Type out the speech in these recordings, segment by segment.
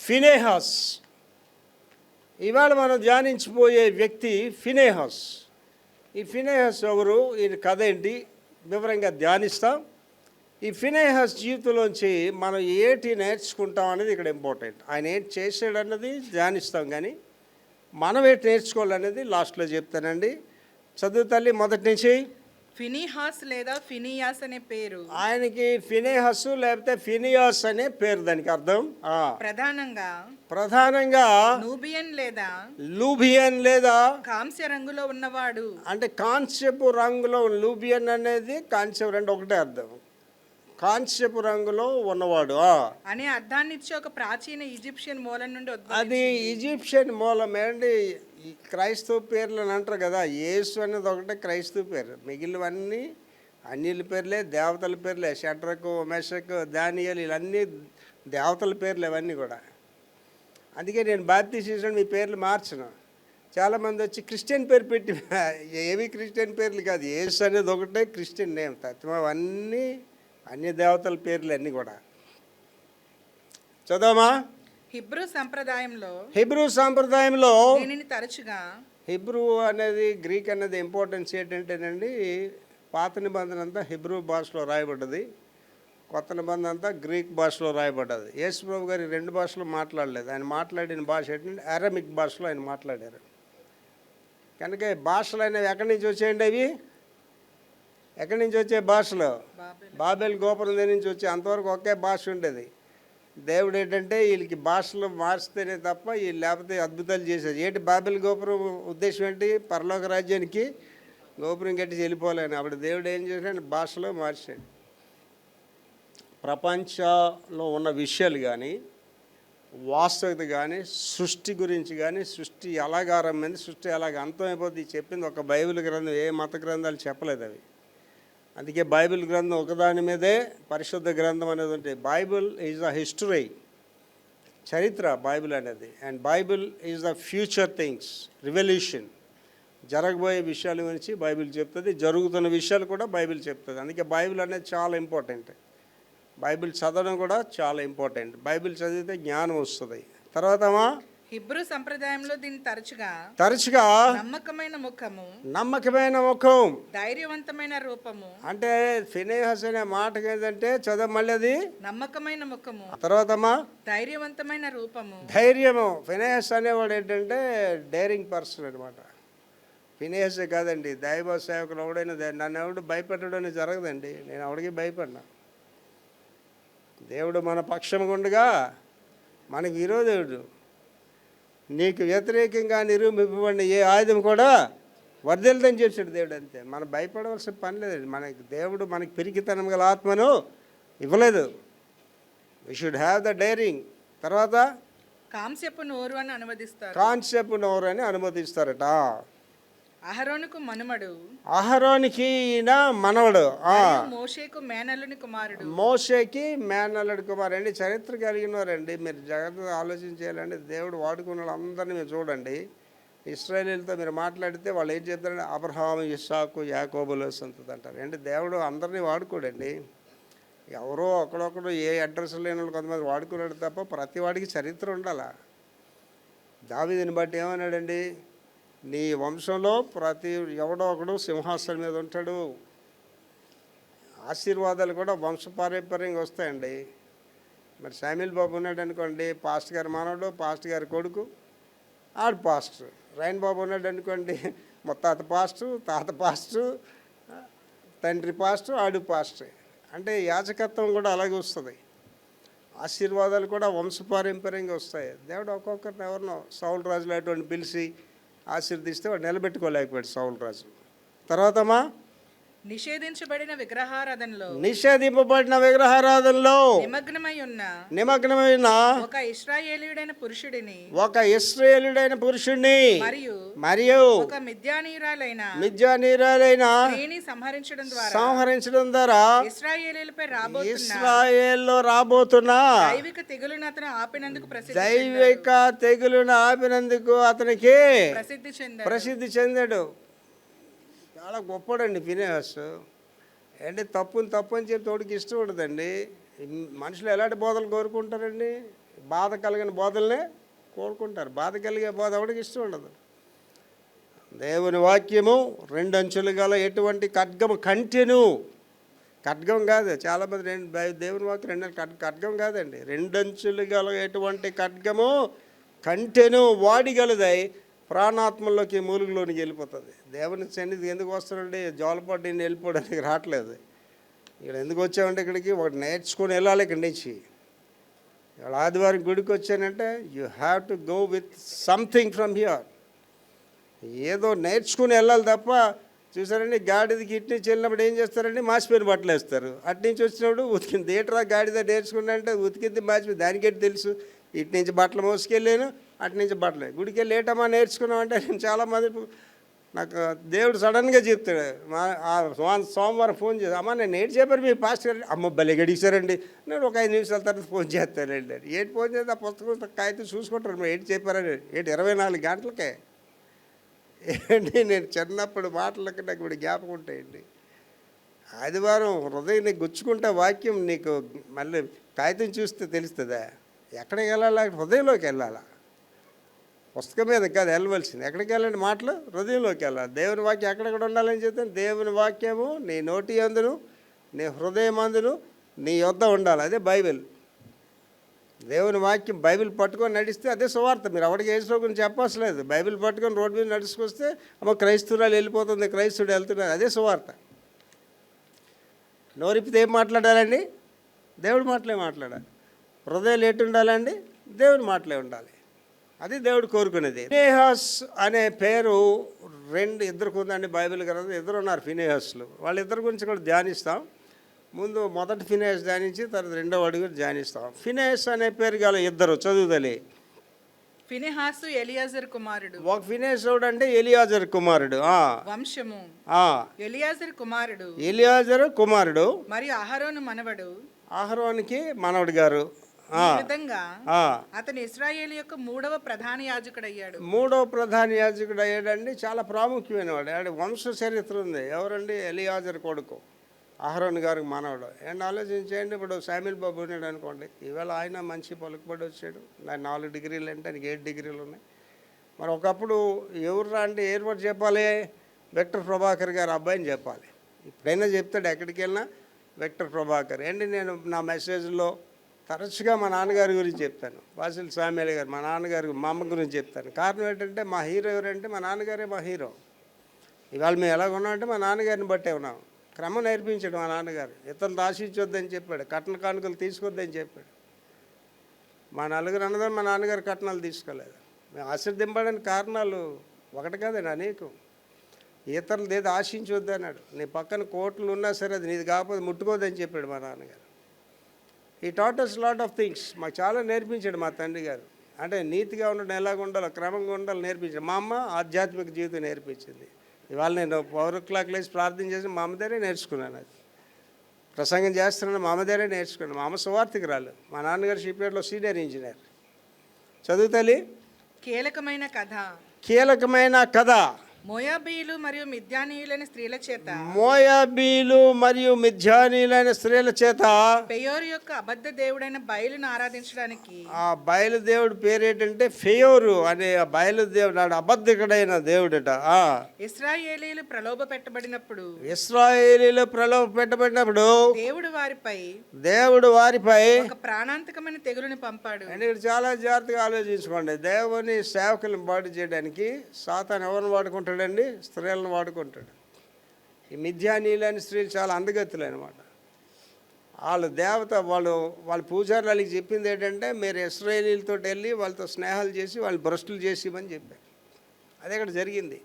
Phinehas. ఇవాళ మనం ధ్యానించిపోయే వ్యక్తి ఫినేహాస్. ఈ ఫినేహాస్ ఎవరు, ఈయన కథ ఏంటి వివరంగా ధ్యానిస్తాం. ఈ ఫినేహాస్ జీవితంలోంచి మనం ఏంటి నేర్చుకుంటాం అనేది ఇక్కడ ఇంపార్టెంట్. ఆయన ఏంటి చేసాడు అన్నది ధ్యానిస్తాం, కానీ మనం ఏంటి నేర్చుకోవాలనేది లాస్ట్లో చెప్తానండి. చదువు తల్లి మొదటి నుంచి. ఫినీహాస్ లేదా ఫినియాస్ అనే పేరు ఆయనకి ఫినేహస్ లేకపోతే ఫినియాస్ అనే పేరు, దానికి అర్థం ప్రధానంగా నూబియన్ లేదా లూబియన్ లేదా కాంస్య రంగులో ఉన్నవాడు. అంటే కాంస్యపు రంగులో, లూబియన్ అనేది కాంస్యపు రెండు ఒకటే అర్థం, కాంస్యపు రంగులో ఉన్నవాడు అనే అర్థాన్ని ఇచ్చే ఒక ప్రాచీన ఈజిప్షియన్ మూలం నుండి అది ఈజిప్షియన్ మూలం ఏంటి. క్రైస్తవ పేర్లు అని అంటారు కదా, యేసు అనేది ఒకటే క్రైస్తవ పేరు, మిగిలినవన్నీ అన్యుల పేర్లే, దేవతల పేర్లే. షడ్రకు, మెషక్, దానియేలు ఇవన్నీ దేవతల పేర్లు ఇవన్నీ కూడా. అందుకే నేను బాప్తిస్మం మీ పేర్లు మార్చను. చాలామంది వచ్చి క్రిస్టియన్ పేరు పెట్టి, ఏవి క్రిస్టియన్ పేర్లు కాదు, యేసు అనేది ఒకటే క్రిస్టియన్ నేమ్, తత్వం అవన్నీ అన్య దేవతల పేర్లు అన్నీ కూడా. చదవమా. హిబ్రూ సాంప్రదాయంలో దీనిని తరచుగా, హిబ్రూ అనేది గ్రీక్ అనేది ఇంపార్టెన్స్ ఏంటంటేనండి, పాత నిబంధన అంతా హిబ్రూ భాషలో రాయబడ్డది, కొత్త నిబంధన అంతా గ్రీక్ భాషలో రాయబడ్డది. యేసు ప్రభు గారు రెండు భాషలో మాట్లాడలేదు. ఆయన మాట్లాడిన భాష ఏంటంటే అరమిక్ భాషలో ఆయన మాట్లాడారు. కనుక భాషలు అనేవి ఎక్కడి నుంచి వచ్చాయండి? అవి ఎక్కడి నుంచి వచ్చే భాషలు? బాబెల్ గోపురం దగ్గర నుంచి వచ్చే, అంతవరకు ఒకే భాష ఉండేది. దేవుడు ఏంటంటే వీళ్ళకి భాషలు మార్చితేనే తప్ప వీళ్ళు లేకపోతే అద్భుతాలు చేశారు. ఏంటి బాబెల్ గోపురం ఉద్దేశం ఏంటి? పరలోక రాజ్యానికి గోపురం కట్టి వెళ్ళిపోలేను. అప్పుడు దేవుడు ఏం చేశాడు? భాషలో మార్చాడు. ప్రపంచంలో ఉన్న విషయాలు కానీ, వాస్తవికత కానీ, సృష్టి గురించి కానీ, సృష్టి ఎలాగ ఆరంభమైంది, సృష్టి ఎలాగ అంతమైపోతుంది చెప్పింది ఒక బైబిల్ గ్రంథం. ఏ మత గ్రంథాలు చెప్పలేదు అవి. అందుకే బైబిల్ గ్రంథం ఒకదాని మీదే పరిశుద్ధ గ్రంథం అనేది ఉంటుంది. బైబిల్ ఈజ్ అ హిస్టరీ, చరిత్ర బైబిల్ అనేది. And Bible is the future things, revolution, జరగబోయే విషయాల గురించి బైబిల్ చెప్తుంది, జరుగుతున్న విషయాలు కూడా బైబిల్ చెప్తుంది. అందుకే బైబిల్ అనేది చాలా ఇంపార్టెంట్. బైబిల్ చదవడం కూడా చాలా ఇంపార్టెంట్. బైబిల్ చదివితే జ్ఞానం వస్తుంది. తర్వాత హిబ్రూ సంప్రదాయంలో దీన్ని తరచుగా నమ్మకమైన ముఖం, ధైర్యవంతమైన రూపము. అంటే ఫినేహస్ అనే మాటకి ఏంటంటే చదవ మళ్ళీ అది నమ్మకమైన ముఖము, తర్వాత ధైర్యవంతమైన రూపము, ధైర్యము. ఫినేహస్ అనేవాడు ఏంటంటే డేరింగ్ పర్సన్ అనమాట. ఫినేహస్ కాదండి, దైవ సేవకులు ఎవడైనా నన్ను ఎవడు భయపెట్టడం జరగదండి. నేను ఎవడికి భయపడినా. దేవుడు మన పక్షంగా ఉండగా మనకి విరోధుడు, నీకు వ్యతిరేకంగా నిరూపింపబడిన ఏ ఆయుధం కూడా వర్ధిల్లని చేశాడు దేవుడు. అంతే, మనం భయపడవలసిన పని లేదండి. మనకి దేవుడు మనకి పిరికితనం గల ఆత్మను ఇవ్వలేదు. We should have the daring. తర్వాత కాంస్యపు నోరు అని అనుమతిస్తారట. అహరోనుకు మనుమడు, అహరోనికి ఈయన మనవడు, మోషేకు మేనల్లుని కుమారుడు. మోషేకి మేనల్లుడి కుమారుడు అండి. చరిత్ర కలిగిన వారండి. మీరు జాగ్రత్తగా ఆలోచించేయాలండి. దేవుడు వాడుకున్న వాళ్ళందరినీ మీరు చూడండి. ఇశ్రాయేలీలతో మీరు మాట్లాడితే వాళ్ళు ఏం చెప్తారంటే అబ్రహాము, ఇస్సాకు, యాకోబుల సంతతి అంటారు. అంటే దేవుడు అందరినీ వాడుకోడండి. ఎవరో ఒకడొకడు ఏ అడ్రస్ లేని వాళ్ళు కొంతమంది వాడుకున్నాడు తప్ప ప్రతి వాడికి చరిత్ర ఉండాలా. దావీదుని బట్టి ఏమన్నాడండి, నీ వంశంలో ప్రతి ఎవడో ఒకడు సింహాసనం మీద ఉంటాడు. ఆశీర్వాదాలు కూడా వంశపారంపర్యంగా వస్తాయండి. మరి శామ్యూల్ బాబు ఉన్నాడు అనుకోండి, పాస్టర్ గారి మానవుడు, పాస్టర్ గారి కొడుకు, ఆడు పాస్టర్. రైన్ బాబు ఉన్నాడు అనుకోండి, తాత పాస్టర్, తండ్రి పాస్టర్, ఆడు పాస్టర్. అంటే యాజకత్వం కూడా అలాగే వస్తుంది. ఆశీర్వాదాలు కూడా వంశపారంపర్యంగా వస్తాయి. దేవుడు ఒక్కొక్కరిని ఎవరినో సౌలు రాజులు అటువంటి పిలిచి ఆశీర్దిస్తే వాడు నిలబెట్టుకోలేకపోయాడు సౌలు రాజు. తర్వాత నిషేధింపబడిన విగ్రహారాధనలో నిమగ్నమైన ఒక ఇశ్రాయేలీయుడైన పురుషుడిని మరియు ఒక మిద్యానీయురాలైన సంహరించడం ద్వారా ఇశ్రాయేలులో రాబోతున్న దైవిక తెగులును ఆపినందుకు అతనికి ప్రసిద్ధి చెందాడు. చాలా గొప్పడండి ఫినేహాస్. అంటే తప్పు అని చెప్పి తోడికి ఇష్టం ఉండదండి. మనుషులు ఎలాంటి బోధలు కోరుకుంటారండి? బాధ కలిగిన బోధలనే కోరుకుంటారు. బాధ కలిగే బోధ ఎవరికి ఇష్టం ఉండదు. దేవుని వాక్యము రెండు అంచులు గల ఎటువంటి ఖడ్గము కంటెను. ఖడ్గం కాదు, చాలామంది దేవుని వాక్యం ఖడ్గం కాదండి. రెండంచులు గల ఎటువంటి ఖడ్గము కంటెను వాడిగలదై ప్రాణాత్మల్లోకి మూలుగులోనికి వెళ్ళిపోతుంది. దేవుని సన్నిధికి ఎందుకు వస్తాడండి? జోలపాటు నేను వెళ్ళిపోవడానికి రావట్లేదు. ఇక్కడ ఎందుకు వచ్చామంటే ఇక్కడికి ఒకటి నేర్చుకొని వెళ్ళాలి. ఇక్కడి నుంచి ఇవాళ ఆదివారం గుడికి వచ్చానంటే you have to go with something from here. ఏదో నేర్చుకుని వెళ్ళాలి తప్ప, చూసారండి గాడిదకి ఇటు నుంచి వెళ్ళినప్పుడు ఏం చేస్తారండి? మాసిపోయిన బట్టలు వేస్తారు. అటు నుంచి వచ్చినప్పుడు ఉతికింది ఏట్రా గాడిద నేర్చుకున్నా అంటే ఉతికింది మాసిపోయి దానికేంటి తెలుసు. ఇటు నుంచి బట్టలు మోసుకెళ్ళాను, అటు నుంచి బట్టలు. గుడికి వెళ్ళి ఏటమ్మా నేర్చుకున్నామంటే నేను చాలామంది నాకు దేవుడు సడన్గా చెప్తాడు. సోమవారం ఫోన్ చేసి అమ్మ నేను ఏంటి చెప్పారు మీ పాస్టర్ గారు? అమ్మ భలే గడిచారండి, నేను ఒక 5 నిమిషాల తర్వాత ఫోన్ చేస్తానండి. ఏంటి ఫోన్ చేస్తే ఆ పుస్తకం కాగితం చూసుకుంటారు. మీరు ఏంటి చెప్పారని. ఏంటి 24 గంటలకే ఏంటి? నేను చిన్నప్పుడు మాటలకి నాకు ఇప్పుడు జ్ఞాపకం ఉంటాయండి. ఆదివారం హృదయం నీకు గుచ్చుకుంటే వాక్యం నీకు మళ్ళీ కాగితం చూస్తే తెలుస్తుందా? ఎక్కడికి వెళ్ళాలా? హృదయంలోకి వెళ్ళాలా. పుస్తకం మీద కాదు వెళ్ళవలసింది. ఎక్కడికి వెళ్ళండి? మాటలు హృదయంలోకి వెళ్ళాలి. దేవుని వాక్యం ఎక్కడెక్కడ ఉండాలని చెప్తాను. దేవుని వాక్యము నీ నోటి అందును నీ హృదయం అందును నీ యొద్ద ఉండాలి. అదే బైబిల్. దేవుని వాక్యం బైబిల్ పట్టుకొని నడిస్తే అదే సువార్త. మీరు ఎవరికి యేసు గురించి చెప్పవసలేదు. బైబిల్ పట్టుకొని రోడ్డు మీద నడుచుకొస్తే అమ్మ క్రైస్తవురాలు వెళ్ళిపోతుంది, క్రైస్తవుడు వెళ్తున్నారు, అదే సువార్త. నోరిపితే ఏం మాట్లాడాలండి? దేవుడి మాటలే మాట్లాడాలి. హృదయాలు ఎటు ఉండాలండి? దేవుని మాటలే ఉండాలి. అది దేవుడు కోరుకునేది. ఫినెహాస్ అనే పేరు ఇద్దరికి ఉందండి బైబిల్ గ్రంథం. ఇద్దరు ఉన్నారు ఫినెహాస్లు. వాళ్ళిద్దరి గురించి కూడా ధ్యానిస్తాం. ముందు మొదటి ఫినెహాస్ ధ్యానించి తర్వాత రెండవ అడుగు ధ్యానిస్తాం. ఫినెహాస్ అనే పేరు గల ఇద్దరు చదువుదలే. ఫినెహాసు ఎలియాజరు కుమారుడు. ఒక ఫినెహాస్ అంటే ఎలియాజరు కుమారుడు. వంశము ఎలియాజరు కుమారుడు మరియు అహరోను మనవడు. అహరోనికి మనవడు గారు. విధంగా అతను ఇశ్రాయేలు యొక్క మూడవ ప్రధాన యాజకుడు అయ్యాడండి. చాలా ప్రాముఖ్యమైన వాడు. ఆడ వంశ చరిత్ర ఉంది. ఎవరండి? ఎలియాజరు కొడుకు, అహరోన్ గారికి మనవడు. అండ్ ఆలోచించేయండి, ఇప్పుడు శామ్యూల్ బాబు ఉన్నాడు అనుకోండి, ఈవేళ ఆయన మంచి పలుకుబడి వచ్చాడు. 4 డిగ్రీలు అంటే ఆయనకి 7 డిగ్రీలు ఉన్నాయి. మరి ఒకప్పుడు ఎవరు అంటే ఏర్పాటు చెప్పాలి? విక్టర్ ప్రభాకర్ గారు అబ్బాయిని చెప్పాలి. ఇప్పుడైనా చెప్తాడు ఎక్కడికి వెళ్ళినా విక్టర్ ప్రభాకర్. ఏంటి నేను నా మెసేజ్లో తరచుగా మా నాన్నగారి గురించి చెప్తాను. వాసిల్ సామ్యాల్ గారు మా నాన్నగారు, మా అమ్మ గురించి చెప్తాను. కారణం ఏంటంటే మా హీరో ఎవరంటే మా నాన్నగారే మా హీరో. ఇవాళ మేము ఎలాగ ఉన్నామంటే మా నాన్నగారిని బట్టే ఉన్నాం. క్రమం నేర్పించాడు మా నాన్నగారు. ఇతరులు ఆశించొద్దని చెప్పాడు, కట్న కానుకలు తీసుకోవద్దని చెప్పాడు. మా నలుగురు అన్నదాన్ని మా నాన్నగారు కట్నాలు తీసుకోలేదు. మేము ఆశీర్దింపడానికి కారణాలు ఒకటి కాదండి, అనేకం. ఇతరులది ఏదో ఆశించొద్దు అన్నాడు. నీ పక్కన కోట్లు ఉన్నా సరే అది నీది కాకపోతే ముట్టుకోవద్దని చెప్పాడు మా నాన్నగారు. ఈ taught us lot of things. మాకు చాలా నేర్పించాడు మా తండ్రి గారు. అంటే నీతిగా ఉండడం, ఎలాగ ఉండాలో, క్రమంగా ఉండాలి నేర్పించాడు. మా అమ్మ ఆధ్యాత్మిక జీవితం నేర్పించింది. ఇవాళ నేను 4 o'clock లేచి ప్రార్థన చేసి మా అమ్మ దగ్గరే నేర్చుకున్నాను. అది ప్రసంగం చేస్తున్నాను, మా అమ్మ దగ్గరే నేర్చుకున్నాను. మా అమ్మ సువార్థికురాలు. మా నాన్నగారు షిప్యార్డ్లో సీనియర్ ఇంజనీర్. చదువుతలి. కీలకమైన కథ. మోయాబీలు మరియు మిద్యానీయులైన స్త్రీల చేత పెయోరు యొక్క అబద్ధ దేవుడైన బయలును ఆరాధించడానికి. ఆ బయలు దేవుడు పేరు ఏంటంటే ఫెయోరు అనే ఆ బయలు దేవుడు, నాడు అబద్ధికుడైన దేవుడట. ఇశ్రాయేలీలు ప్రలోభ పెట్టబడినప్పుడు దేవుడు వారిపై ఒక ప్రాణాంతకమైన తెగులుని పంపాడు. అంటే ఇక్కడ చాలా జాగ్రత్తగా ఆలోచించుకోండి. దేవుని సేవకులను పాటు చేయడానికి సాతాను ఎవరిని వాడుకుంటాడు? స్త్రీలను వాడుకుంటాడు. ఈ మిద్యానీయులైన స్త్రీలు చాలా అందగత్తులు అనమాట. వాళ్ళు దేవత, వాళ్ళ పూజారులు వాళ్ళకి చెప్పింది ఏంటంటే మీరు ఇశ్రాయేలీలతో వెళ్ళి వాళ్ళతో స్నేహాలు చేసి వాళ్ళు భ్రష్టులు చేసిమని చెప్పారు. అదే ఇక్కడ జరిగింది.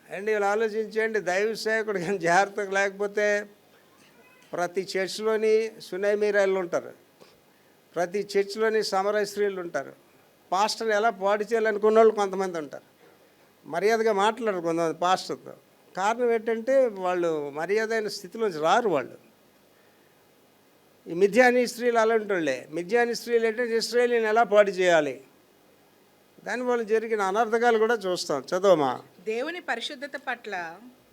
అండ్ వీళ్ళు ఆలోచించండి, దైవ సేవకుడు కానీ జాగ్రత్తగా లేకపోతే ప్రతి చర్చిలోని సునైమీరాయిలు ఉంటారు, ప్రతి చర్చిలోని సమరయ స్త్రీలు ఉంటారు, పాస్టర్ని ఎలా పాడు చేయాలనుకున్న వాళ్ళు కొంతమంది ఉంటారు. మర్యాదగా మాట్లాడరు కొంతమంది పాస్టర్తో. కారణం ఏంటంటే వాళ్ళు మర్యాదైన స్థితిలోంచి రారు. వాళ్ళు ఈ మిద్యానీ స్త్రీలు అలాంటి వాళ్ళే. మిద్యానీ స్త్రీలు ఏంటంటే ఇశ్రాయేలీని ఎలా పాడు చేయాలి, దానివల్ల జరిగిన అనర్థకాలు కూడా చూస్తాం. చదవమా. దేవుని పరిశుద్ధత పట్ల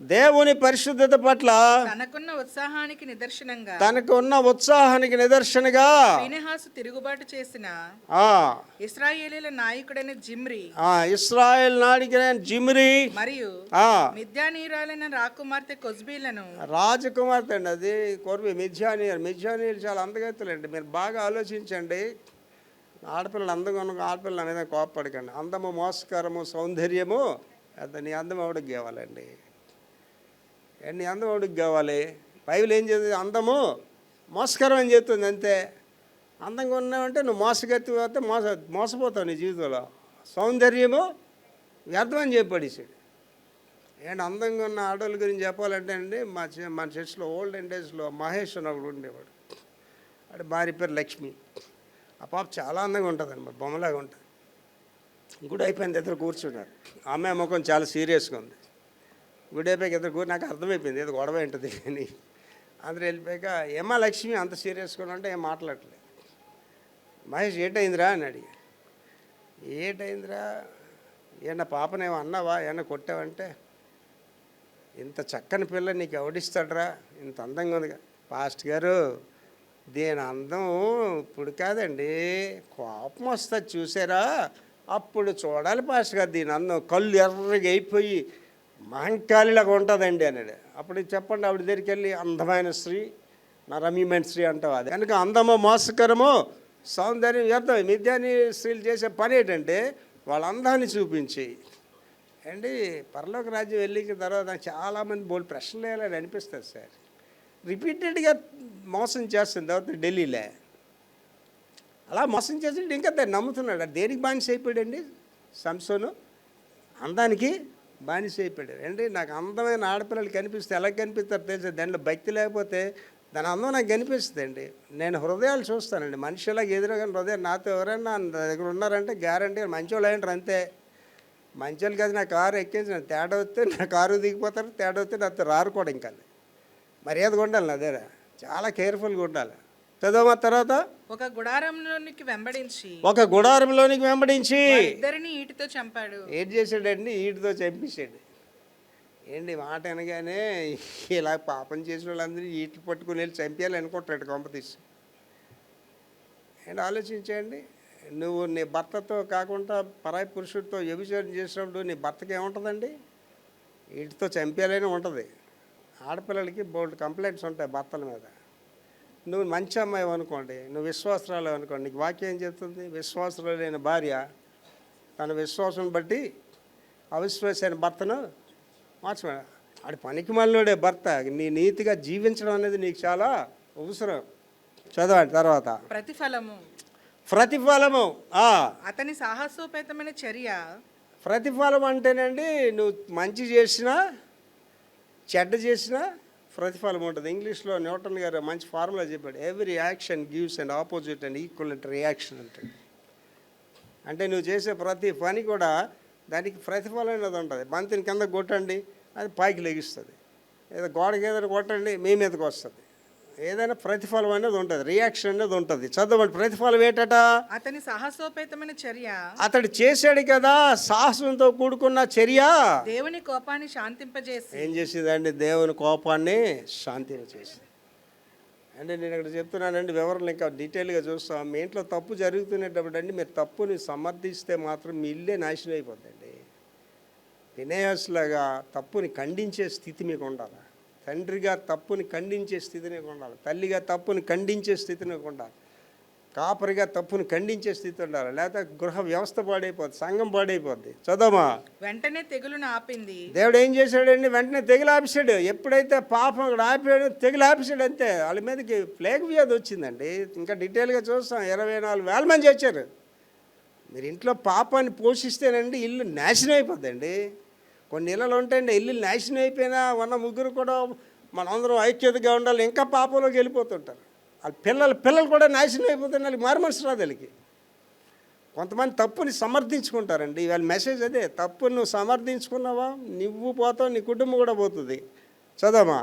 దేవుని పరిశుద్ధత పట్ల తనకున్న ఉత్సాహానికి నిదర్శనంగా తనకు ఉన్న ఉత్సాహానికి నిదర్శనగా ఫీనెహాసు తిరుగుబాటు చేసిన ఆ ఇశ్రాయేలీల నాయకుడైన జిమ్రీ ఇశ్రాయేల్ నాడికి జిమ్రీ మరియు ఆ మిద్యానీయురాలైన రాకుమార్తె కొజ్బీలను రాజకుమార్తె అండి అది కొర్వి మిథ్యానీయులు చాలా అందగత్తులండి. మీరు బాగా ఆలోచించండి. ఆడపిల్లలు అందంగా ఉన్న ఆడపిల్లల మీద కోపపడకండి. అందము మోసకరము సౌందర్యము అది నీ అందం ఎవడికి కావాలండి? నీ అందం ఎవడికి కావాలి? బైబిల్ ఏం చెప్తుంది? అందము మోసకరం అని చెప్తుంది అంతే. అందంగా ఉన్నావంటే నువ్వు మోసగత్తి పోతే మోసపోతావు నీ జీవితంలో. సౌందర్యము వ్యర్థం అని చెప్పాడు. అందంగా ఉన్న ఆడవాళ్ళ గురించి చెప్పాలంటే అండి మన చర్చిలో ఓల్డెన్ డేస్లో మహేష్ అని ఒకడు ఉండేవాడు. వాడి భార్య పేరు లక్ష్మి. ఆ పాప చాలా అందంగా ఉంటుంది అనమాట, బొమ్మలాగా ఉంటుంది. గుడి అయిపోయింది, ఇద్దరు కూర్చున్నారు. ఆమె ముఖం చాలా సీరియస్గా ఉంది. గుడి అయిపోయాక ఇద్దరు కూర్చొని నాకు అర్థమైపోయింది ఏదో గొడవ ఉంటుంది అని. అందరూ వెళ్ళిపోయాక ఏమా లక్ష్మి అంత సీరియస్గా ఉంటే ఏం మాట్లాడలేదు. మహేష్ ఏటైందిరా అని అడిగి, ఏటైందిరా ఏమన్నా పాపనేమో అన్నావా, ఏమన్నా కొట్టావంటే, ఇంత చక్కని పిల్ల నీకు ఎవడిస్తాడరా, ఇంత అందంగా ఉంది. పాస్ట్ గారు దీని అందం ఇప్పుడు కాదండి, కోపం వస్తుంది చూసారా, అప్పుడు చూడాలి పాస్ట్ గారు దీని అందం. కళ్ళు ఎర్రగా అయిపోయి మహంకాళిలాగా ఉంటుందండి అన్నాడు. అప్పుడు చెప్పండి ఆవిడ దగ్గరికి వెళ్ళి అందమైన స్త్రీ నా రమ్యమైన స్త్రీ అంటావు. అది కనుక అందమో మోసకరమో సౌందర్యం వ్యర్థం. మిథ్యాని స్త్రీలు చేసే పని ఏంటంటే వాళ్ళ అందాన్ని చూపించి పరలోక రాజ్యం వెళ్ళిన తర్వాత నాకు చాలామంది బోల్డ్ ప్రశ్నలు వేయాలని అనిపిస్తుంది సార్. రిపీటెడ్గా మోసం చేస్తుంది తర్వాత ఢిల్లీలో. అలా మోసం చేసి ఇంకా దాన్ని నమ్ముతున్నాడు. దేనికి బానిస అయిపోయాడండి సంసోను? అందానికి బానిస అయిపోయాడు. నాకు అందమైన ఆడపిల్లలు కనిపిస్తే ఎలా కనిపిస్తారు తెలుసా? దాంట్లో భక్తి లేకపోతే దాని అందం నాకు కనిపిస్తుంది. నేను హృదయాలు చూస్తానండి. మనిషిలాగా ఎదురుగా హృదయం నాతో ఎవరైనా నా దగ్గర ఉన్నారంటే గ్యారంటీ మంచోళ్ళు అయ్యంటారు అంతే. మంచోళ్ళు కాదు. నా కారు ఎక్కించి నా తేడా వస్తే నా కారు దిగిపోతారు, తేడా వస్తే నాతో రారు కూడా. ఇంకా మర్యాదగా ఉండాలి నా దగ్గర, చాలా కేర్ఫుల్గా ఉండాలి. చదవమా తర్వాత ఒక గుడారంలోనికి వెంబడించి ఇద్దరిని ఈటితో చంపాడు. ఏం చేశాడండి? ఈటితో చంపేశాడు. మాట అనగానే ఇలా పాపం చేసిన వాళ్ళందరూ ఈట్లు పట్టుకుని వెళ్ళి చంపేయాలి అనుకుంటాడు కొంప తీసి. ఆలోచించండి. నువ్వు నీ భర్తతో కాకుండా పరాయి పురుషుడితో వ్యభిచారం చేసినప్పుడు నీ భర్తకి ఏముంటుందండి? వీటితో చంపేయాలని ఉంటుంది. ఆడపిల్లలకి బోల్డ్ కంప్లైంట్స్ ఉంటాయి భర్తల మీద. నువ్వు మంచి అమ్మాయి అనుకోండి, నువ్వు విశ్వాసరాలు అనుకోండి, నీకు వాక్యం ఏం చెప్తుంది? విశ్వాసరాలైన భార్య తన విశ్వాసం బట్టి అవిశ్వాసైన భర్తను మార్చుకోండి. ఆడి పనికి మళ్ళీ భర్త నీ నీతిగా జీవించడం అనేది నీకు చాలా అవసరం. చదవండి తర్వాత. ప్రతిఫలము అతని సాహసోపేతమైన చర్య. ప్రతిఫలం అంటేనండి నువ్వు మంచి చేసినా చెడ్డ చేసినా ప్రతిఫలం ఉంటుంది. ఇంగ్లీష్లో న్యూటన్ గారు మంచి ఫార్ములా చెప్పాడు. Every action gives and opposite and equivalent reaction అంటాడు. అంటే నువ్వు చేసే ప్రతి పని కూడా దానికి ప్రతిఫలం అనేది ఉంటుంది. బంతిని కింద కొట్టండి, అది పైకి లెగిస్తుంది. ఏదో గోడకి ఏదైనా కొట్టండి, మీ మీదకి వస్తుంది. ఏదైనా ప్రతిఫలం అనేది ఉంటుంది, రియాక్షన్ అనేది ఉంటుంది. చదవండి. ప్రతిఫలం ఏంటట? అతని సాహసోపేతమైన చర్య. అతడు చేశాడు కదా సాహసంతో కూడుకున్న చర్య దేవుని కోపాన్ని శాంతింపజేసి. ఏం చేసిందండి? దేవుని కోపాన్ని శాంతింపజేసి. నేను ఇక్కడ చెప్తున్నానండి, వివరాలు ఇంకా డీటెయిల్గా చూస్తాం. మీ ఇంట్లో తప్పు జరుగుతున్నప్పుడు అండి మీరు తప్పుని సమర్థిస్తే మాత్రం మీ ఇల్లే నాశనం అయిపోద్దండి. ఫినెహాసులాగా తప్పుని ఖండించే స్థితి మీకు ఉండాలి. తండ్రిగా తప్పుని ఖండించే స్థితిని ఉండాలి. తల్లిగా తప్పుని ఖండించే స్థితిని ఉండాలి. కాపరిగా తప్పుని ఖండించే స్థితి ఉండాలి. లేకపోతే గృహ వ్యవస్థ పాడైపోద్ది, సంఘం పాడైపోద్ది. చదవమా. వెంటనే తెగులును ఆపింది. దేవుడు ఏం చేశాడండి? వెంటనే తెగులు ఆపేశాడు. ఎప్పుడైతే పాపం అక్కడ ఆపాడు, తెగులు ఆపేశాడు అంతే. వాళ్ళ మీదకి ప్లేగ్ వ్యాధి వచ్చిందండి. ఇంకా డీటెయిల్గా చూస్తాం. 24,000 మంది వచ్చారు. మీరు ఇంట్లో పాపాన్ని పోషిస్తేనండి ఇల్లు నాశనం అయిపోద్దండి. కొన్ని ఇళ్ళలు ఉంటాయండి, ఇల్లు నాశనం అయిపోయినా ఉన్న ముగ్గురు కూడా మనందరం ఐక్యతగా ఉండాలి, ఇంకా పాపంలోకి వెళ్ళిపోతుంటారు. వాళ్ళ పిల్లలు కూడా నాశనం అయిపోతున్నారు. వాళ్ళకి మారుమనసు రాదు. వాళ్ళకి కొంతమంది తప్పుని సమర్థించుకుంటారండి. వాళ్ళ మెసేజ్ అదే, తప్పుని నువ్వు సమర్థించుకున్నావా నువ్వు పోతావు, నీ కుటుంబం కూడా పోతుంది. చదవమా.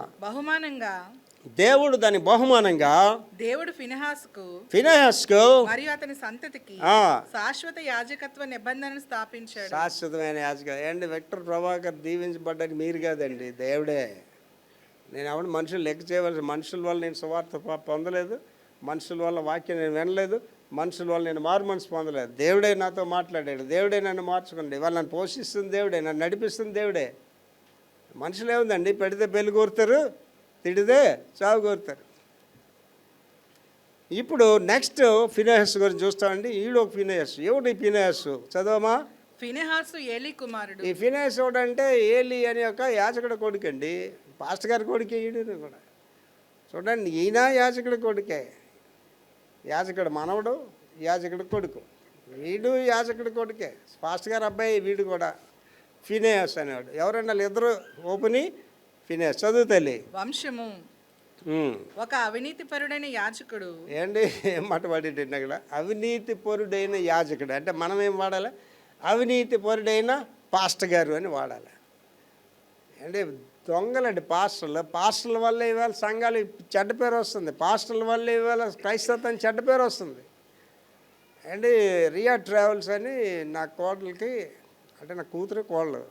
దేవుడు దాని బహుమానంగా దేవుడు ఫినెహాసుకు ఫినెహాస్కు మరియు అతని సంతతికి శాశ్వత యాజకత్వ నిబంధనను స్థాపించాడు. శాశ్వతమైన యాజక ఏంటి విక్టర్ ప్రభాకర్ దీవించబడ్డానికి మీరు కాదండి, దేవుడే. నేను ఎవరు మనుషులు లెక్క చేయవలసి, మనుషుల వల్ల నేను సువార్త పొందలేదు, మనుషుల వల్ల వాక్యం నేను వినలేదు, మనుషుల వల్ల నేను మారు మనసు పొందలేదు. దేవుడే నాతో మాట్లాడాడు, దేవుడే నన్ను మార్చుకోండి, వాళ్ళు నన్ను పోషిస్తుంది దేవుడే, నన్ను నడిపిస్తుంది దేవుడే. మనుషులు ఏముందండి, పెడితే పెళ్లి కోరుతారు, తిడితే చావు కోరుతారు. ఇప్పుడు నెక్స్ట్ ఫినెహాస్ గురించి చూస్తామండి. ఈడు ఒక ఫినెహాస్. ఎవడు ఈ ఫినెహాస్ చదవమా? ఫినెహాసు ఏలీ కుమారుడు. ఈ ఫినెహాస్ ఎవడంటే ఏలీ అనే ఒక యాజకుడి కొడుకు అండి. పాస్టర్ గారి కొడుకే ఈడు కూడా. చూడండి, ఈయన యాజకుడి కొడుకే, యాజకుడు మనవడు, యాజకుడి కొడుకు. వీడు యాజకుడి కొడుకే, పాస్టర్ గారు అబ్బాయి. వీడు కూడా ఫినెహాస్ అనేవాడు. ఎవరన్నా ఇద్దరు ఓపెని ఫినెహాస్. చదువు తల్లి. వంశము ఒక అవినీతిపరుడైన యాజకుడు. ఏంటి ఏం మాట పడేటండి అక్కడ? అవినీతి పరుడైన యాజకుడు అంటే మనం ఏం వాడాలి? అవినీతి పరుడైన పాస్టర్ గారు అని వాడాలి. అంటే దొంగలండి పాస్టర్లు. పాస్టర్ల వల్ల ఇవాళ సంఘాలు చెడ్డ పేరు వస్తుంది, పాస్టర్ల వల్ల ఇవాళ క్రైస్తవానికి చెడ్డ పేరు వస్తుంది. అండి రియా ట్రావెల్స్ అని నా కోడలికి, అంటే నా కూతురు కోడలు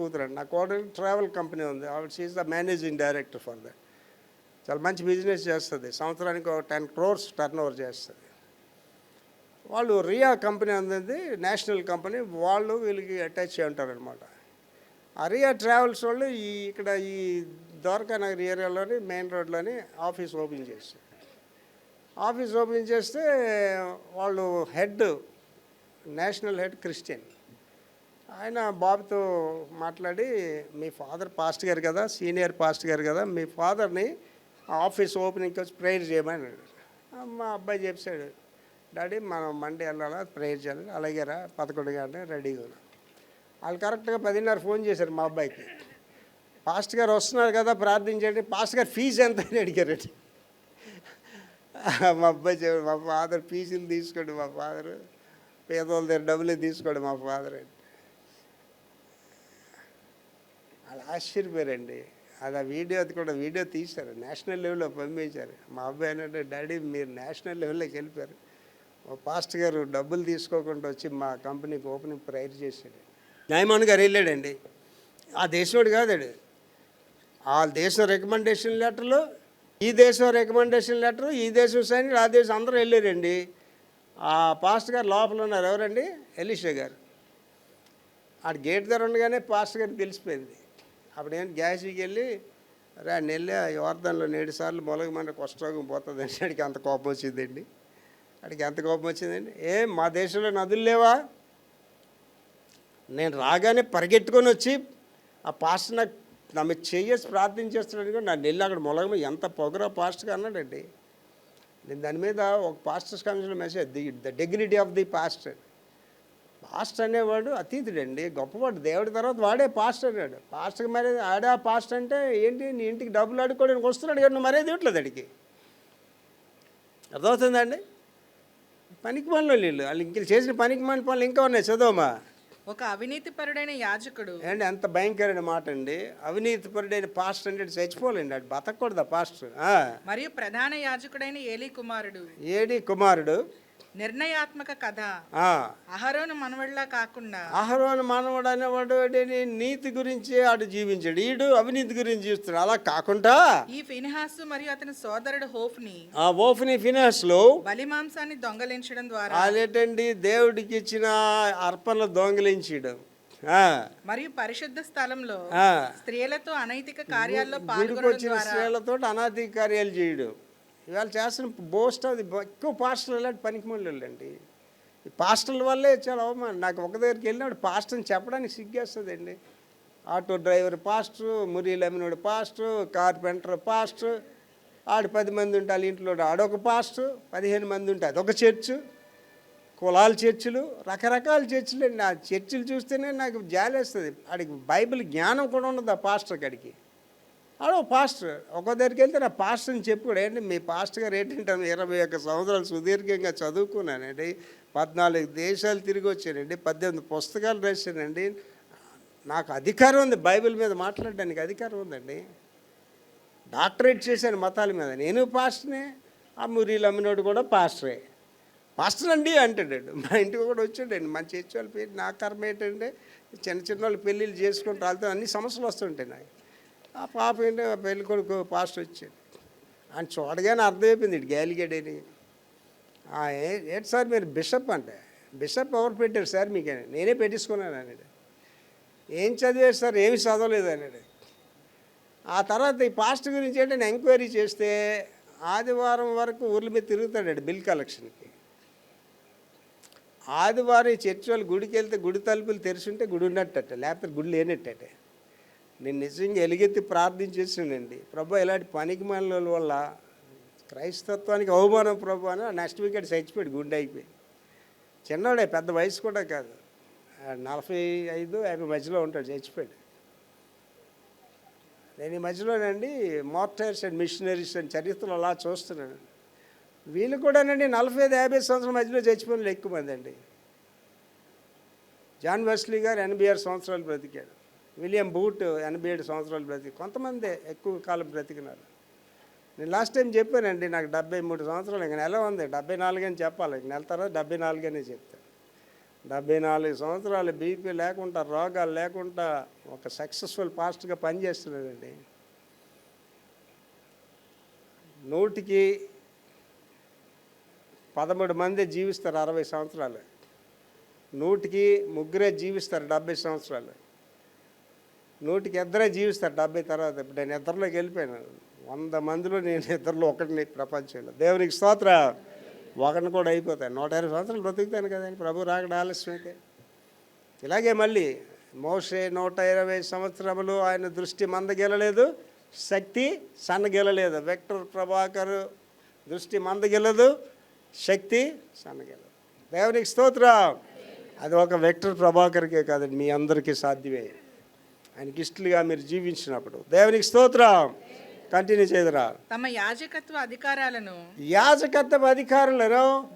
కూతురు అండి, నా కోడలికి ట్రావెల్ కంపెనీ ఉంది. ఆవిడ she's the managing director for that. చాలా మంచి బిజినెస్ చేస్తుంది, సంవత్సరానికి ఒక 10 crores టర్న్ ఓవర్ చేస్తుంది. వాళ్ళు రియా కంపెనీ అనేది నేషనల్ కంపెనీ, వాళ్ళు వీళ్ళకి అటాచ్ అయి ఉంటారనమాట. ఆ రియా ట్రావెల్స్ వాళ్ళు ఇక్కడ ఈ ద్వారకా నగర్ ఏరియాలోని మెయిన్ రోడ్లోని ఆఫీస్ ఓపెన్ చేస్తారు. ఆఫీస్ ఓపెన్ చేస్తే వాళ్ళు హెడ్, నేషనల్ హెడ్ క్రిస్టియన్. ఆయన బాబుతో మాట్లాడి, మీ ఫాదర్ పాస్ట్ గారు కదా, సీనియర్ పాస్ట్ గారు కదా, మీ ఫాదర్ని ఆఫీస్ ఓపెనింగ్కి వచ్చి ప్రేయర్ చేయమని అన్నాడు. మా అబ్బాయి చెప్పాడు, డాడీ మనం మండే వెళ్ళాలా, ప్రేయర్ చేయాలి. అలాగే రా 11 గంటలకు రెడీగా ఉన్నా. వాళ్ళు కరెక్ట్గా 10:30 ఫోన్ చేశారు మా అబ్బాయికి. పాస్ట్ గారు వస్తున్నారు కదా ప్రార్థించండి. పాస్ట్ గారు ఫీజు ఎంత అని అడిగారండి. మా అబ్బాయి చెప్పాడు, మా ఫాదర్ ఫీజులు తీసుకోండి, మా ఫాదర్ పేదోళ్ళ దగ్గర డబ్బులే తీసుకోండి మా ఫాదర్ అని. వాళ్ళు ఆశ్చర్యపోయారండి. అది ఆ వీడియో, అది కూడా వీడియో తీశారు, నేషనల్ లెవెల్లో పంపించారు. మా అబ్బాయి అంటే, డాడీ మీరు నేషనల్ లెవెల్లోకి వెళ్ళిపోయారు, మా పాస్ట్ గారు డబ్బులు తీసుకోకుండా వచ్చి మా కంపెనీకి ఓపెనింగ్ ప్రేయర్ చేశాడు. న్యాయమాన్ గారు వెళ్ళాడండి. ఆ దేశంవాడు కాదాడు, ఆ దేశం రికమెండేషన్ లెటర్లు, ఈ దేశం రికమెండేషన్ లెటరు, ఈ దేశం సైనికులు, ఆ దేశం అందరూ వెళ్ళారండి. ఆ పాస్ట్ గారు లోపల ఉన్నారు. ఎవరండి? ఎలీషా గారు. ఆడ గేట్ దగ్గర ఉండగానే పాస్ట్ గారికి తెలిసిపోయింది. అప్పుడేంటి గ్యాస్కి వెళ్ళి, రా నెల్లి యోర్దాన్లో 7 సార్లు మొలగమంటే కుష్ఠరోగం పోతుందండి. అడికి అంత కోపం వచ్చిందండి. అడికి ఎంత కోపం వచ్చిందండి? మా దేశంలో నదులు లేవా? నేను రాగానే పరిగెట్టుకొని వచ్చి ఆ పాస్టర్ నాకు నా మీద చేసి ప్రార్థించేస్తున్నాడు కూడా, నా నెల్లి అక్కడ మొలగమ ఎంత పొగరా పాస్టర్గా అన్నాడండి. నేను దాని మీద ఒక pastors commission message, the dignity of the pastor. Pastor అనేవాడు అతీతుడండి, గొప్పవాడు. దేవుడి తర్వాత వాడే పాస్టర్ అన్నాడు. పాస్టర్కి మరేది ఆడే పాస్టర్ అంటే ఏంటి, నీ ఇంటికి డబ్బులు అడుక్కోవడానికి వస్తున్నాడు కానీ నువ్వు మరేది ఇవ్వట్లేదు అడిగి. అర్థమవుతుందండి? పనికి పనులు వాళ్ళు ఇంక చేసిన పనికి మన పనులు ఇంకా ఉన్నాయి. చదవమా. ఒక అవినీతిపరుడైన యాజకుడు. అండి ఎంత భయంకరమైన మాట అండి. అవినీతిపరుడైన పాస్టర్ అంటే బతకూడదు అది బతకూడదా పాస్టర్? మరియు ప్రధాన యాజకుడైన ఏలీ కుమారుడు. ఏలీ కుమారుడు నిర్ణయాత్మక కథ. అహరోను మనవడిలా కాకుండా, అహరోను మనవడు అనేవాడు నీతి గురించి ఆడు జీవించాడు, ఈడు అవినీతి గురించి జీవిస్తాడు. అలా కాకుండా ఈ ఫినెహాసు మరియు అతని సోదరుడు హోఫ్ని ఫినెహాసులు బలిమాంసాన్ని దొంగలించడం ద్వారా, అదేంటండి దేవుడికి ఇచ్చిన అర్పణలు దొంగలించడం, మరియు పరిశుద్ధ స్థలంలో స్త్రీలతో అనైతిక కార్యాల్లో స్త్రీలతో అనైతిక కార్యాలు చేయడం. ఇవాళ చేస్తున్న బోస్ట్ అది ఎక్కువ పాస్టర్లు ఇలాంటి పనికిమాలిళ్ళు అండి. ఈ పాస్టర్ల వల్లే చాలా అవమానం. నాకు ఒక దగ్గరికి వెళ్ళినప్పుడు పాస్టర్ని చెప్పడానికి సిగ్గేస్తుందండి. ఆటో డ్రైవర్ పాస్టర్, మురీలు అమ్మినోడు పాస్టర్, కార్పెంటర్ పాస్టర్, ఆడు 10 మంది ఉంటే వాళ్ళ ఇంట్లో ఆడొక పాస్టర్, 15 మంది ఉంటే అదొక చర్చు, కులాల చర్చిలు, రకరకాల చర్చిలు అండి. ఆ చర్చిలు చూస్తేనే నాకు జాలేస్తుంది. ఆడికి బైబిల్ జ్ఞానం కూడా ఉండదు ఆ పాస్టర్ కాడికి. ఆడో పాస్టర్. ఒక దగ్గరికి వెళ్తే నా పాస్టర్ని చెప్పుకోడు. ఏంటి మీ పాస్టర్ గారు ఏంటంటే 21 సంవత్సరాలు సుదీర్ఘంగా చదువుకున్నానండి, 14 దేశాలు తిరిగి వచ్చానండి, 18 పుస్తకాలు రాశానండి, నాకు అధికారం ఉంది బైబిల్ మీద మాట్లాడడానికి అధికారం ఉందండి. డాక్టరేట్ చేశాను మతాల మీద. నేను పాస్టర్నే, ఆ మురీలు అమ్మినోడు కూడా పాస్టరే. పాస్టర్ అండి అంటాడు. మా ఇంటికి కూడా వచ్చాడండి. మా చర్చి వాళ్ళ పేరు నా కర్మ ఏంటంటే చిన్న చిన్న వాళ్ళు పెళ్ళిళ్ళు చేసుకుంటూ వాళ్ళతో అన్ని సమస్యలు వస్తుంటాయి నాకు. ఆ పాప ఏంటో ఆ పెళ్ళి కొడుకు పాస్టర్ వచ్చాడు. ఆయన చూడగానే అర్థమైపోయింది ఇటు గాలిగడని. ఏంటి సార్ మీరు బిషప్ అంటే, బిషప్ ఎవరు పెట్టారు సార్ మీకు? నేనే పెట్టించుకున్నాను అన్నాడు. ఏం చదివారు సార్? ఏమి చదవలేదు అన్నాడు. ఆ తర్వాత ఈ పాస్టర్ గురించి ఏంటి నేను ఎంక్వైరీ చేస్తే ఆదివారం వరకు ఊర్ల మీద తిరుగుతాడు బిల్ కలెక్షన్కి. ఆదివారం ఈ చర్చి వాళ్ళు గుడికి వెళ్తే గుడి తలుపులు తెరిచుంటే గుడి ఉన్నట్టట, లేకపోతే గుడి లేనట్టట. నేను నిజంగా ఎలుగెత్తి ప్రార్థించేసానండి, ప్రభు ఇలాంటి పనికి మాలిన వల్ల క్రైస్తత్వానికి అవమానం ప్రభు అని. నెక్స్ట్ వీకెండ్ చచ్చిపోయాడు, గుండె అయిపోయి. చిన్నవాడే, పెద్ద వయసు కూడా కాదు, 45-50 మధ్యలో ఉంటాడు, చచ్చిపోయాడు. నేను ఈ మధ్యలోనండి మార్టైర్స్ అండ్ మిషనరీస్ అని చరిత్రలు అలా చూస్తున్నాను. వీళ్ళు కూడానండి 45-50 సంవత్సరాల మధ్యలో చచ్చిపోయిన ఎక్కువ మంది అండి. జాన్ వెస్లీ గారు 86 సంవత్సరాలు బ్రతికాడు. విలియం బూట్ 87 సంవత్సరాలు బ్రతికి. కొంతమంది ఎక్కువ కాలం బ్రతికినారు. నేను లాస్ట్ టైం చెప్పానండి, నాకు 73 సంవత్సరాలు. ఇంక నెల ఉంది 74 అని చెప్పాలి. ఇంక నెల తర్వాత 74 అనే చెప్తాను. 74 సంవత్సరాలు బీపీ లేకుండా, రోగాలు లేకుండా ఒక సక్సెస్ఫుల్ పాస్టర్గా పనిచేస్తున్నాడండి. 100కి 13 మంది జీవిస్తారు 60 సంవత్సరాలు. 100కి 3 జీవిస్తారు 70 సంవత్సరాలు. 100కి 2 జీవిస్తారు 70 తర్వాత. ఇప్పుడు నేను ఇద్దరిలోకి వెళ్ళిపోయాను. 100 మందిలో నేను ఇద్దరిలో ఒకటిని ప్రపంచంలో. దేవునికి స్తోత్ర. ఒకరిని కూడా అయిపోతాను. 120 సంవత్సరాలు బ్రతుకుతాను కదండి, ప్రభు రాకడ ఆలస్యం అయితే. ఇలాగే మళ్ళీ మోషే 120 సంవత్సరములు ఆయన దృష్టి మందగెలలేదు, శక్తి సన్నగెలలేదు. విక్టర్ ప్రభాకర్ దృష్టి మందగెలదు, శక్తి సన్నగెలదు. దేవునికి స్తోత్రం. అది ఒక విక్టర్ ప్రభాకర్కే కాదండి, మీ అందరికీ సాధ్యమే. ఆయనకి ఇష్టలుగా మీరు జీవించినప్పుడు. దేవునికి స్తోత్రం. కంటిన్యూ చేయదురా. తమ యాజకత్వ అధికారాలను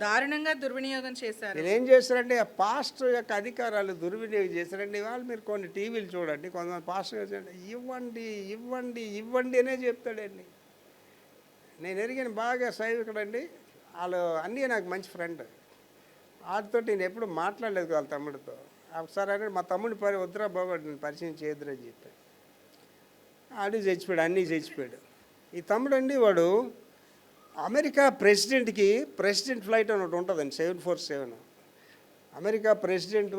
దారుణంగా దుర్వినియోగం చేశారు. మీరు ఏం చేస్తారంటే ఆ పాస్టర్ యొక్క అధికారాలు దుర్వినియోగం చేశారండి. వాళ్ళు మీరు కొన్ని టీవీలు చూడండి, కొంతమంది పాస్టర్ చేయండి, ఇవ్వండి ఇవ్వండి ఇవ్వండి అనే చెప్తాడండి. నేను ఎరిగిన బాగా సైవికుడండి. వాళ్ళు అన్నీ నాకు మంచి ఫ్రెండ్. వాటితో నేను ఎప్పుడు మాట్లాడలేదు వాళ్ళ తమ్ముడితో. ఒకసారి అంటే మా తమ్ముడి వద్దురా బాబు నేను పరిచయం చేయొద్దురని చెప్పాడు. ఆడి చచ్చిపోయాడు, అన్నీ చచ్చిపోయాడు. ఈ తమ్ముడు అండి వాడు అమెరికా ప్రెసిడెంట్కి ప్రెసిడెంట్ ఫ్లైట్ అని ఒకటి ఉంటుందండి, 747. అమెరికా ప్రెసిడెంట్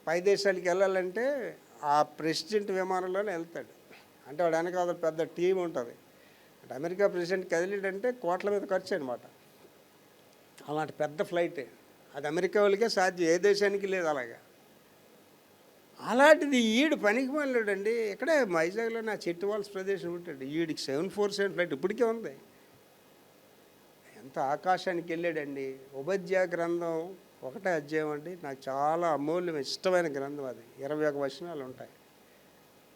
పై దేశాలకి వెళ్ళాలంటే ఆ ప్రెసిడెంట్ విమానంలోనే వెళ్తాడు. అంటే వాడు వెనకాల పెద్ద టీం ఉంటుంది. అంటే అమెరికా ప్రెసిడెంట్ కదిలేటంటే కోట్ల మీద ఖర్చు అనమాట. అలాంటి పెద్ద ఫ్లైటే అది. అమెరికా వాళ్ళకే సాధ్యం, ఏ దేశానికి లేదు అలాగా. అలాంటిది ఈడు పనికి మాట్లాడండి. ఇక్కడే వైజాగ్లో నా చెట్టువాల్స్ ప్రదేశం ఉంటాడు. ఈడికి 747 ఫ్లైట్ ఇప్పటికే ఉంది. ఎంత ఆకాశానికి వెళ్ళాడండి. ఉపధ్యాయ గ్రంథం 1వ అధ్యాయం అండి, నాకు చాలా అమూల్యమైన ఇష్టమైన గ్రంథం. అది 21 వచనాలు ఉంటాయి.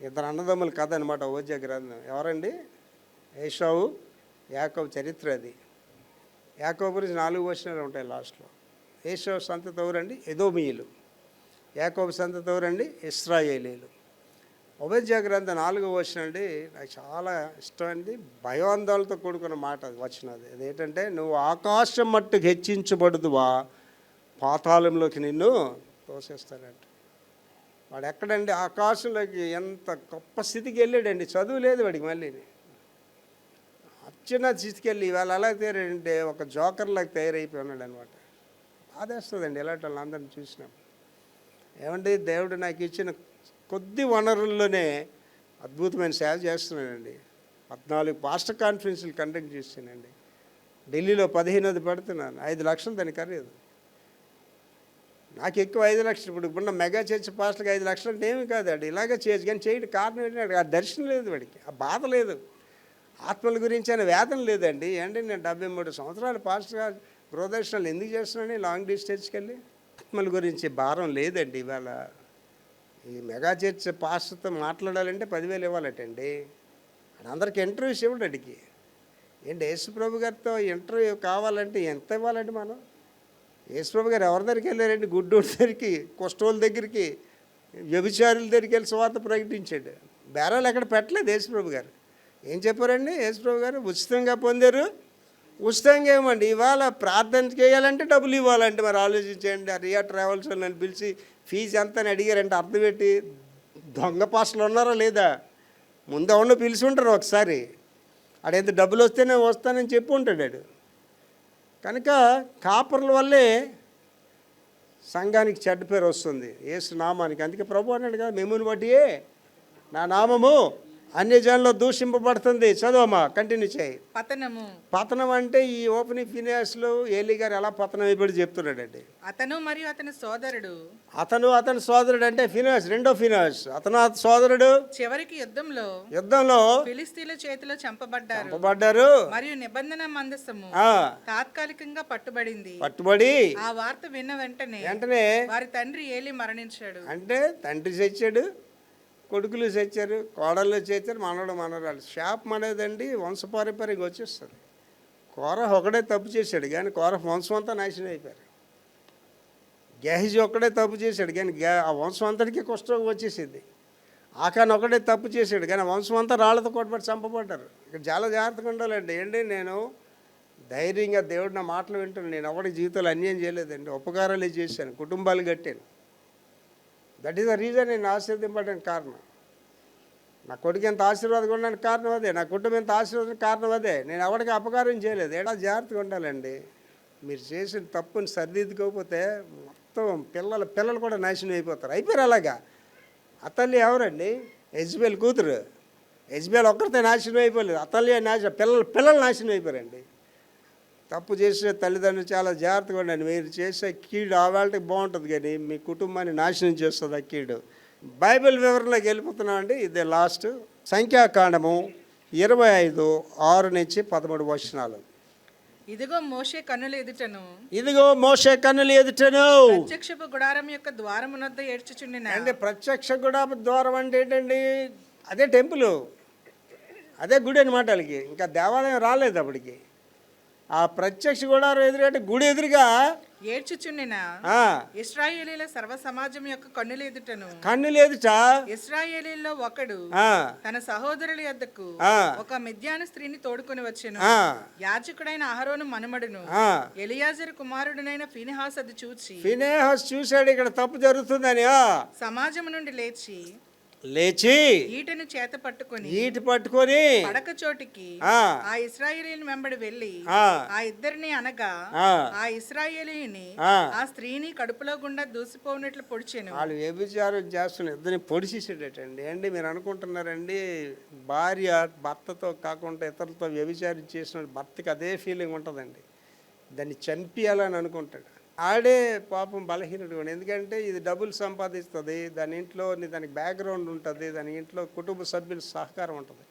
ఇద్దరు అన్నదమ్ముల కథ అనమాట ఉపధ్యాయ గ్రంథం. ఎవరండి? ఏశావు యాకోబు చరిత్ర అది. యాకోబు గురించి 4 వచనాలు ఉంటాయి లాస్ట్లో. ఏశావు సంతతి ఎవరండి? ఎదోమీయులు. యాకోబు సంతతి ఎవరండి? ఇశ్రాయేలీలు. ఉపధ్యాయ గ్రంథం 4వ వచనం అండి, నాకు చాలా ఇష్టమైనది. భయాందోళనతో కూడుకున్న మాట అది వచ్చినది. అదేంటంటే, నువ్వు ఆకాశం మట్టుకు హెచ్చించబడుదువా, పాతాళంలోకి నిన్ను తోసేస్తాడంట. వాడు ఎక్కడండి? ఆకాశంలోకి. ఎంత గొప్ప స్థితికి వెళ్ళాడండి. చదువు లేదు వాడికి. మళ్ళీ అత్యున్నత స్థితికి వెళ్ళి ఇవాళ అలా తయారంటే ఒక జోకర్లాగా తయారైపోయి ఉన్నాడు అనమాట. బాధేస్తుందండి ఇలాంటి వాళ్ళందరినీ చూసినప్పుడు. ఏమంటే దేవుడు నాకు ఇచ్చిన కొద్ది వనరుల్లోనే అద్భుతమైన సేవ చేస్తున్నానండి. 14 పాస్టర్ కాన్ఫరెన్స్లు కండక్ట్ చేశానండి. ఢిల్లీలో 15 పెడుతున్నాను. 5 లక్షలు దాని ఖరీదు. నాకు ఎక్కువ 5 లక్షలు. ఇప్పుడు ఉన్న మెగా చర్చ్ పాస్టర్కి 5 లక్షలు అంటే ఏమి కాదు. అది ఇలాగే చేయొచ్చు, కానీ చేయడం కారణం ఏంటంటే ఆ దర్శనం లేదు వాడికి, ఆ బాధ లేదు, ఆత్మల గురించి అనే వేదన లేదండి. ఏంటి నేను 73 సంవత్సరాలు పాస్టర్గా గృహదర్శనాలు ఎందుకు చేస్తున్నాను? లాంగ్ డిస్టెన్స్కి వెళ్ళి ఆత్మల గురించి భారం లేదండి. ఇవాళ ఈ మెగా చర్చ్ పాస్టర్తో మాట్లాడాలంటే 10,000 ఇవ్వాలటండి. అందరికి ఇంటర్వ్యూస్ ఇవ్వడు అడిగి. ఏంటి యేసుప్రభు గారితో ఇంటర్వ్యూ కావాలంటే ఎంత ఇవ్వాలండి మనం? యేసుప్రభు గారు ఎవరి దగ్గరికి వెళ్ళారండి? గుడ్డోడి దగ్గరికి, కుష్ఠోళ్ళ దగ్గరికి, వ్యభిచారుల దగ్గరికి వెళ్ళి సువార్త ప్రకటించాడు. బేరాలు ఎక్కడ పెట్టలేదు యేసుప్రభు గారు. ఏం చెప్పారండి యేసుప్రభు గారు? ఉచితంగా పొందారు, ఉచితంగా ఏమండి ఇవాళ ప్రార్థన చేయాలంటే డబ్బులు ఇవ్వాలంటే మరి ఆలోచించండి. ఆ రియా ట్రావెల్స్ నన్ను పిలిచి ఫీజు ఎంత అని అడిగారంటే అర్థం పెట్టి దొంగ పాస్టర్లు ఉన్నారా లేదా? ముందు ఎవరినో పిలిచి ఉంటారు ఒకసారి. ఆడెంత డబ్బులు వస్తేనే వస్తానని చెప్పి ఉంటాడు ఆడు. కనుక కాపర్ల వల్లే సంఘానికి చెడ్డ పేరు వస్తుంది యేసు నామానికి. అందుకే ప్రభు అన్నాడు కదా, మిమ్ముని బట్టియే నా నామము అన్యజనుల్లో దూషింపబడుతుంది. చదవమ్మా, కంటిన్యూ చేయి. పతనం అంటే ఈ ఓపెనింగ్ ఫినియాస్లో ఏలీ గారు ఎలా పతనం అయిపోయి చెప్తున్నాడండి. అతను మరియు అతని సోదరుడు అంటే ఫినియాస్, రెండో ఫినియాస్, అతను సోదరుడు చివరికి యుద్ధంలో ఫిలిస్తీన్ల చేతిలో చంపబడ్డారు. మరియు నిబంధన మందసము తాత్కాలికంగా పట్టుబడి ఆ వార్త విన్న వెంటనే వారి తండ్రి ఏలీ మరణించాడు. అంటే తండ్రి చచ్చాడు, కొడుకులు చచ్చారు, కోడళ్ళు చచ్చారు, మనవరాలు. శాపం అనేదండి వంశపారంపర్యంగా వచ్చేస్తుంది. కోరహ ఒకడే తప్పు చేశాడు కానీ కోరహ వంశం అంతా నాశనం అయిపోయారు. గెహజీ ఒక్కడే తప్పు చేశాడు కానీ ఆ వంశం అంతటికీ కుష్ఠరోగం వచ్చేసింది. ఆకాన్ ఒకడే తప్పు చేశాడు కానీ వంశం అంతా రాళ్లతో కొట్టబడి చంపబడ్డారు. ఇక్కడ చాలా జాగ్రత్తగా ఉండాలండి. నేను ధైర్యంగా దేవుడు నా మాటలు వింటున్నాను. నేను ఎవరి జీవితాలు అన్యాయం చేయలేదండి, ఉపకారాలే చేశాను, కుటుంబాలు కట్టాను. దట్ ఈస్ ద రీజన్ నేను ఆశీర్వదింపడానికి కారణం. నా కొడుకు ఎంత ఆశీర్వాదంగా ఉండడానికి కారణం అదే, నా కుటుంబం ఎంత ఆశీర్వాదం కారణం అదే. నేను ఎవరికి అపకారం చేయలేదు. ఏడా జాగ్రత్తగా ఉండాలండి. మీరు చేసిన తప్పుని సరిదిద్దుకోకపోతే మొత్తం పిల్లలు కూడా నాశనం అయిపోయారు అలాగా. అతల్లి ఎవరండి? యెజ్బేల్ కూతురు. యెజ్బేల్ ఒక్కరితే నాశనం అయిపోలేదు, అతల్లి పిల్లలు నాశనం అయిపోయారండి. తప్పు చేసే తల్లిదండ్రులు చాలా జాగ్రత్తగా ఉండండి. మీరు చేసే కీడు ఆ వేళకి బాగుంటుంది కానీ మీ కుటుంబాన్ని నాశనం చేస్తుంది ఆ కీడు. బైబిల్ వివరణలోకి వెళ్ళిపోతున్నామండి. ఇదే లాస్ట్. సంఖ్యాకాండము 25:6-13 వచనాలు. ఇదిగో మోషే కన్నుల ఎదుటను ప్రత్యక్షపు గుడారం యొక్క ద్వారమునొద్ద ఏడ్చుచుండెను. అంటే ప్రత్యక్ష గుడార ద్వారం అంటే ఏంటండి? అదే టెంపుల్, అదే గుడి అనమాట. వాళ్ళకి ఇంకా దేవాలయం రాలేదు అప్పటికి. ఆ ప్రత్యక్ష గుడారం ఎదురంటే గుడి ఎదురుగా ఏడ్చుచుండెన ఇశ్రాయేలీల సర్వ సమాజం యొక్క కన్నుల ఎదుట ఇశ్రాయేలీల్లో ఒకడు తన సహోదరుల యొద్దకు ఒక మిద్యాను స్త్రీని తోడుకొని వచ్చెను. యాజకుడైన అహరోను మనుమడును ఎలియాజరు కుమారుడునైన ఫీనెహాసు అది చూశాడు ఇక్కడ తప్పు జరుగుతుందని. సమాజం నుండి లేచి ఈటెను చేత పట్టుకొని పడక చోటికి ఆ ఇశ్రాయేలీయుని వెంబడి వెళ్ళి ఆ ఇద్దరిని అనగా ఆ ఇశ్రాయేలీయుని ఆ స్త్రీని కడుపులో గుండా దూసిపోయినట్లు పొడిచెను. వాళ్ళు వ్యభిచారం చేస్తున్న ఇద్దరిని పొడిచేసేటండి. అండి మీరు అనుకుంటున్నారండి భార్య భర్తతో కాకుండా ఇతరులతో వ్యభిచారం చేసిన భర్తకి అదే ఫీలింగ్ ఉంటుందండి. దాన్ని చంపేయాలని అనుకుంటాడు. ఆడే పాపం బలహీనుడు. ఎందుకంటే ఇది డబ్బులు సంపాదిస్తుంది, దాని ఇంట్లో దానికి బ్యాక్గ్రౌండ్ ఉంటుంది, దాని ఇంట్లో కుటుంబ సభ్యుల సహకారం ఉంటుంది.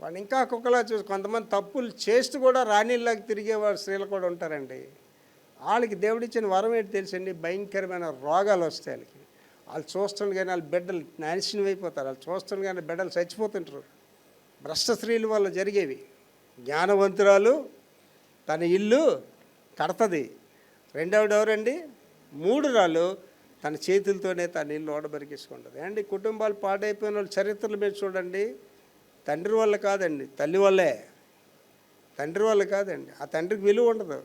వాళ్ళు ఇంకా కుక్కలా చూసి కొంతమంది తప్పులు చేస్తూ కూడా రాణిల్లాగా తిరిగేవాళ్ళు స్త్రీలు కూడా ఉంటారండి. వాళ్ళకి దేవుడిచ్చిన వరం ఏంటి తెలుసండి? భయంకరమైన రోగాలు వస్తాయి వాళ్ళకి. వాళ్ళు చూస్తుండే కానీ వాళ్ళ బిడ్డలు నాశనం అయిపోతారు, వాళ్ళు చూస్తుండే కానీ బిడ్డలు చచ్చిపోతుంటారు. భ్రష్ట స్త్రీల వల్ల జరిగేవి. జ్ఞానవంతురాలు తన ఇల్లు కడతది. రెండవది ఎవరండి? మూడురాలు తన చేతులతోనే తన ఇల్లు ఓడబరికేసుకుంటుంది. అండి కుటుంబాలు పాడైపోయిన వాళ్ళు చరిత్రలు మీరు చూడండి. తండ్రి వల్ల కాదండి, తల్లి వల్లే. తండ్రి వల్ల కాదండి. ఆ తండ్రికి విలువ ఉండదు,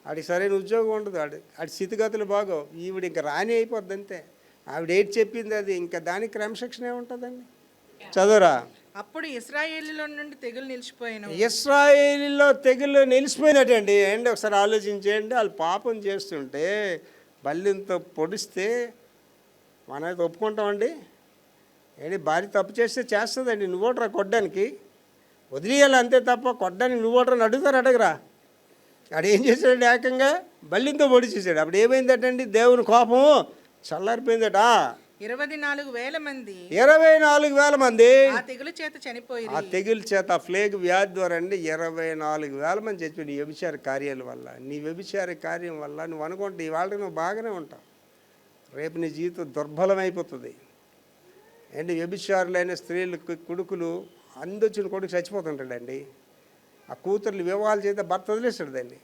ఆడికి సరైన ఉద్యోగం ఉండదు, ఆడి స్థితిగతులు బాగోవు. ఈవిడ ఇంకా రాణి అయిపోద్ది అంతే. ఆవిడ ఏంటి చెప్పింది అది ఇంకా దానికి క్రమశిక్షణ ఏముంటుందండి? చదువురా. అప్పుడు ఇశ్రాయేలీలో నుండి తెగులు నిలిచిపోయాను. ఇశ్రాయేలీలో తెగులు నిలిచిపోయినట్టండి. అండి ఒకసారి ఆలోచించేయండి. వాళ్ళు పాపం చేస్తుంటే బల్లింతో పొడిస్తే మనమైతే ఒప్పుకుంటామండి. ఏంటి భార్య తప్పు చేస్తే చేస్తుందండి. నువ్వోటరా కొట్టడానికి, వదిలేయాలి అంతే తప్ప కొట్టడానికి నువ్వోటరని అడగరా. ఆడు ఏం చేశాడు? ఏకంగా బల్లింతో పొడిచేసాడు. అప్పుడు ఏమైందటండి? దేవుని కోపం చల్లారిపోయిందట. 24,000 మంది ఆ తెగులు చేత చనిపోయి, ఆ తెగులు చేత ఫ్లేగ్ వ్యాధి ద్వారా అండి 24,000 మంది చచ్చిపోయి నీ వ్యభిచార కార్యాల వల్ల. నీ వ్యభిచార కార్యం వల్ల నువ్వు అనుకుంటే ఇవాళ నువ్వు బాగానే ఉంటావు, రేపు నీ జీవితం దుర్బలం అయిపోతుంది. అండి వ్యభిచారులైన స్త్రీలు కొడుకులు అందొచ్చిన కొడుకు చచ్చిపోతుంటాడండి. ఆ కూతుర్లు వివాహాలు చేస్తే భర్త వదిలేస్తాడు దాన్ని,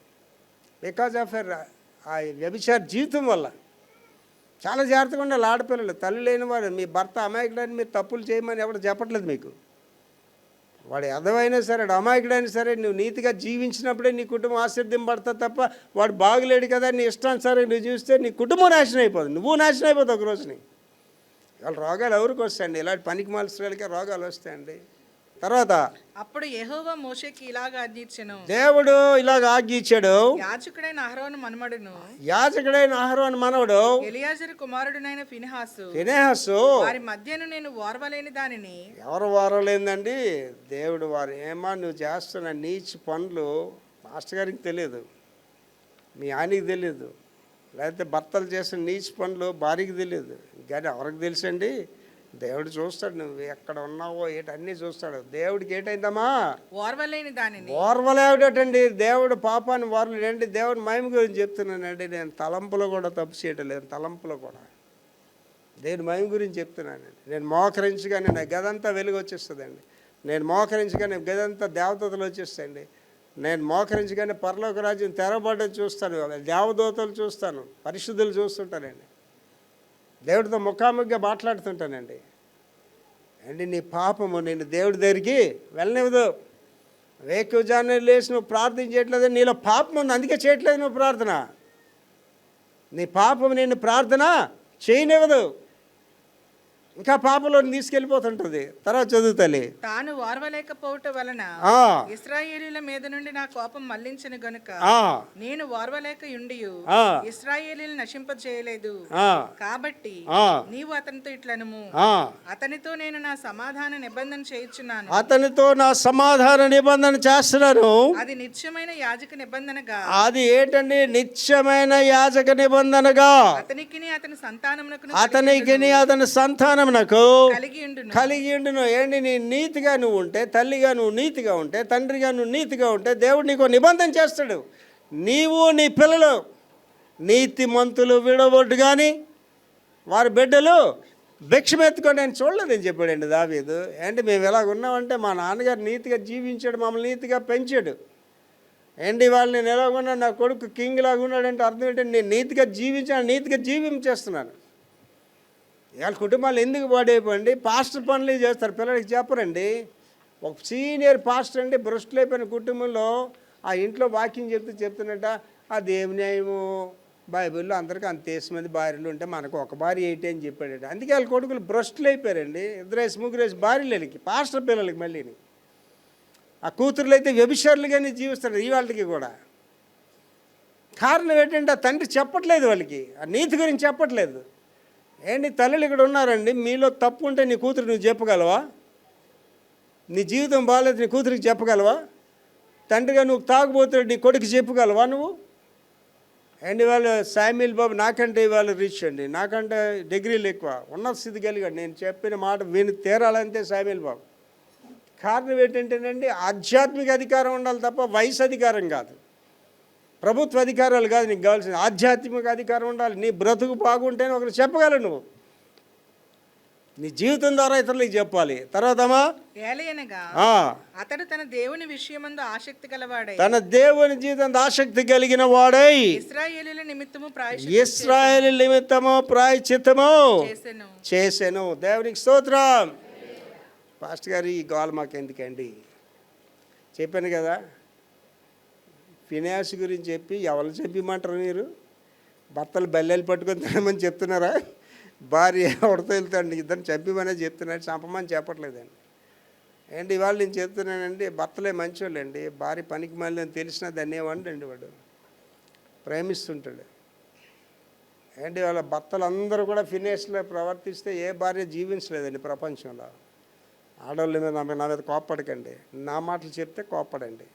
బికాజ్ ఆఫ్ ఆ వ్యభిచార జీవితం వల్ల. చాలా జాగ్రత్తగా ఉండాలి ఆడపిల్లలు. తల్లి లేని వారు, మీ భర్త అమాయకులని మీరు తప్పులు చేయమని ఎవరు చెప్పట్లేదు మీకు. వాడు ఎదవైనా సరే, వాడు అమాయకుడైనా సరే, నువ్వు నీతిగా జీవించినప్పుడే నీ కుటుంబం ఆశీర్దింపడుతుంది తప్ప వాడు బాగులేడు కదా నీ ఇష్టానుసారం నువ్వు చూస్తే నీ కుటుంబం నాశనం అయిపోతుంది, నువ్వు నాశనం అయిపోతావు ఒక రోజుని. ఇవాళ రోగాలు ఎవరికి వస్తాయండి? ఇలాంటి పనికి మాల స్త్రీలకే రోగాలు వస్తాయండి. తర్వాత అప్పుడు యెహోవా మోషేకి ఇలాగ ఆజ్ఞించెను, దేవుడు ఇలాగ ఆజ్ఞించాడు, యాజకుడైన అహరోను మనవడు ఎలియాజరు కుమారుడునైన ఫినెహాసు వారి మధ్యను నేను ఓర్వలేని దానిని. ఎవరు వారలేదండి? దేవుడు వారు. ఏమా నువ్వు చేస్తున్న నీచ్ పనులు మాస్టర్ గారికి తెలియదు, మీ ఆయనకి తెలియదు, లేకపోతే భర్తలు చేసిన నీచ్ పనులు భార్యకి తెలియదు, కానీ ఎవరికి తెలుసండి? దేవుడు చూస్తాడు, నువ్వు ఎక్కడ ఉన్నావో ఏటి అన్నీ చూస్తాడు. దేవుడికి ఏటైందమ్మా? ఓర్వలేని దానిని. ఓర్వలేవిడటండి దేవుడు పాపాన్ని ఓర్వలేడండి. దేవుడు మహిమ గురించి చెప్తున్నానండి. నేను తలంపులో కూడా తప్పు చేయటం లేదు, తలంపులో కూడా దేవుని మహిమ గురించి చెప్తున్నానండి. నేను మోకరించగానే నా గదంతా వెలుగు వచ్చేస్తుందండి. నేను మోకరించగానే గదంతా దేవదూతలు వచ్చేస్తాయండి. నేను మోకరించగానే పరలోక రాజ్యం తెరబడ్డది చూస్తాను, దేవదూతలు చూస్తాను, పరిశుద్ధులు చూస్తుంటానండి. దేవుడితో ముఖాముఖిగా మాట్లాడుతుంటానండి. అండి నీ పాపము నేను దేవుడి దగ్గరికి వెళ్ళనివ్వదు. వేకువజామున లేచి నువ్వు ప్రార్థన చేయట్లేదు, నీలో పాపం ఉంది, అందుకే చేయట్లేదు నువ్వు ప్రార్థన. నీ పాపం నేను ప్రార్థన చేయనివ్వదు, ఇంకా పాపలో తీసుకెళ్ళిపోతుంటుంది. తర్వాత చదువుతలే, తాను ఓర్వలేకపోవటం వలన ఇశ్రాయేలీయుల మీద నుండి నా కోపం మళ్లించిన గనుక నేను ఓర్వలేక ఉండియు ఇశ్రాయేలీయులను నశింపజేయలేదు. కాబట్టి నీవు అతనితో ఇట్లనుము, అతనితో నేను నా సమాధాన నిబంధన చేయుచున్నాను, అతనితో నా సమాధాన నిబంధన చేస్తున్నాను. అది నిత్యమైన యాజక నిబంధనగా. అది ఏంటండి? నిత్యమైన యాజక నిబంధనగా అతనికిని అతని సంతానం కలిగి ఉండును. ఏంటి? నీ నీతిగా నువ్వు ఉంటే, తల్లిగా నువ్వు నీతిగా ఉంటే, తండ్రిగా నువ్వు నీతిగా ఉంటే, దేవుడు నీకు నిబంధన చేస్తాడు. నీవు నీ పిల్లలు నీతిమంతులు విడవొడ్డు కానీ వారి బిడ్డలు భిక్షమెత్తుకొని నేను చూడలేదని చెప్పాడండి దావీదు. ఏంటి మేము ఎలాగ ఉన్నామంటే మా నాన్నగారు నీతిగా జీవించాడు, మమ్మల్ని నీతిగా పెంచాడు. ఏంటి వాళ్ళు నేను ఎలాగున్నా, నా కొడుకు కింగ్ లాగా ఉన్నాడంటే అర్థం ఏంటంటే నేను నీతిగా జీవించాను, నీతిగా జీవించేస్తున్నాను. ఇవాళ కుటుంబాలు ఎందుకు పాడైపోయింది? పాస్టర్ పనులు చేస్తారు, పిల్లలకి చెప్పరండి. ఒక సీనియర్ పాస్టర్ అండి భ్రష్టులు అయిపోయిన కుటుంబంలో ఆ ఇంట్లో వాకింగ్ చెప్తున్నట్ట, ఆ దేవుని న్యాయము బైబిల్లో అందరికీ అంత మంది భార్యలు ఉంటే మనకు ఒక భార్య ఏంటి అని చెప్పాడు. అందుకే వాళ్ళ కొడుకులు భ్రష్టులు అయిపోయారండి. 2-3 భార్యలకి, పాస్టర్ పిల్లలకి. మళ్ళీ ఆ కూతురులు అయితే వ్యభిచారులుగానే జీవిస్తారు ఇవాళకి కూడా. కారణం ఏంటంటే ఆ తండ్రి చెప్పట్లేదు వాళ్ళకి, ఆ నీతి గురించి చెప్పట్లేదు. ఏంటి తల్లులు ఇక్కడ ఉన్నారండి, మీలో తప్పు ఉంటే నీ కూతురు నువ్వు చెప్పగలవా? నీ జీవితం బాగాలేదు నీ కూతురికి చెప్పగలవా? తండ్రిగా నువ్వు తాగుబోతుడు నీ కొడుకు చెప్పగలవా నువ్వు? అండ్ ఇవాళ శామ్యూల్ బాబు నాకంటే ఇవాళ రిచ్ అండి, నాకంటే డిగ్రీలు ఎక్కువ, ఉన్నత స్థితి కలిగాడు. నేను చెప్పిన మాట విని తీరాలంటే శామ్యూల్ బాబు. కారణం ఏంటంటేనండి ఆధ్యాత్మిక అధికారం ఉండాలి తప్ప వయసు అధికారం కాదు, ప్రభుత్వ అధికారాలు కాదు. నీకు కావాల్సిన ఆధ్యాత్మిక అధికారం ఉండాలి. నీ బ్రతుకు బాగుంటేనే ఒకరు చెప్పగలరు, నువ్వు నీ జీవితం ద్వారా ఇతరులకు చెప్పాలి. తర్వాత అతడు తన దేవుని విషయమందు ఆసక్తి గలవాడై, తన దేవుని జీవితం ఆసక్తి కలిగిన వాడై ఇశ్రాయేలీయుల నిమిత్తము ప్రాయశ్చిత్తము చేసెను. దేవునికి స్తోత్రం. పాస్టర్ గారు ఈ గోల మాకు ఎందుకండి? చెప్పాను కదా, ఫినాన్స్ గురించి చెప్పి ఎవరు చెప్పిమంటారు మీరు? భర్తలు బల్లెలు పట్టుకొని తినమని చెప్తున్నారా? భార్య ఎవరితో వెళ్తాండి ఇద్దరిని చంపిమనే చెప్తున్నాడు, చంపమని చెప్పట్లేదండి. ఏంటి ఇవాళ నేను చెప్తున్నానండి, భర్తలే మంచోళ్ళండి. భార్య పనికి మళ్ళీ అని తెలిసినా దాన్ని ఏమండి వాడు ప్రేమిస్తుంటాడు. ఏంటి వాళ్ళ భర్తలందరూ కూడా ఫినాన్స్లో ప్రవర్తిస్తే ఏ భార్య జీవించలేదండి ప్రపంచంలో. ఆడవాళ్ళ మీద నా మీద కోప్పడకండి, నా మాటలు చెప్తే కోప్పడండి.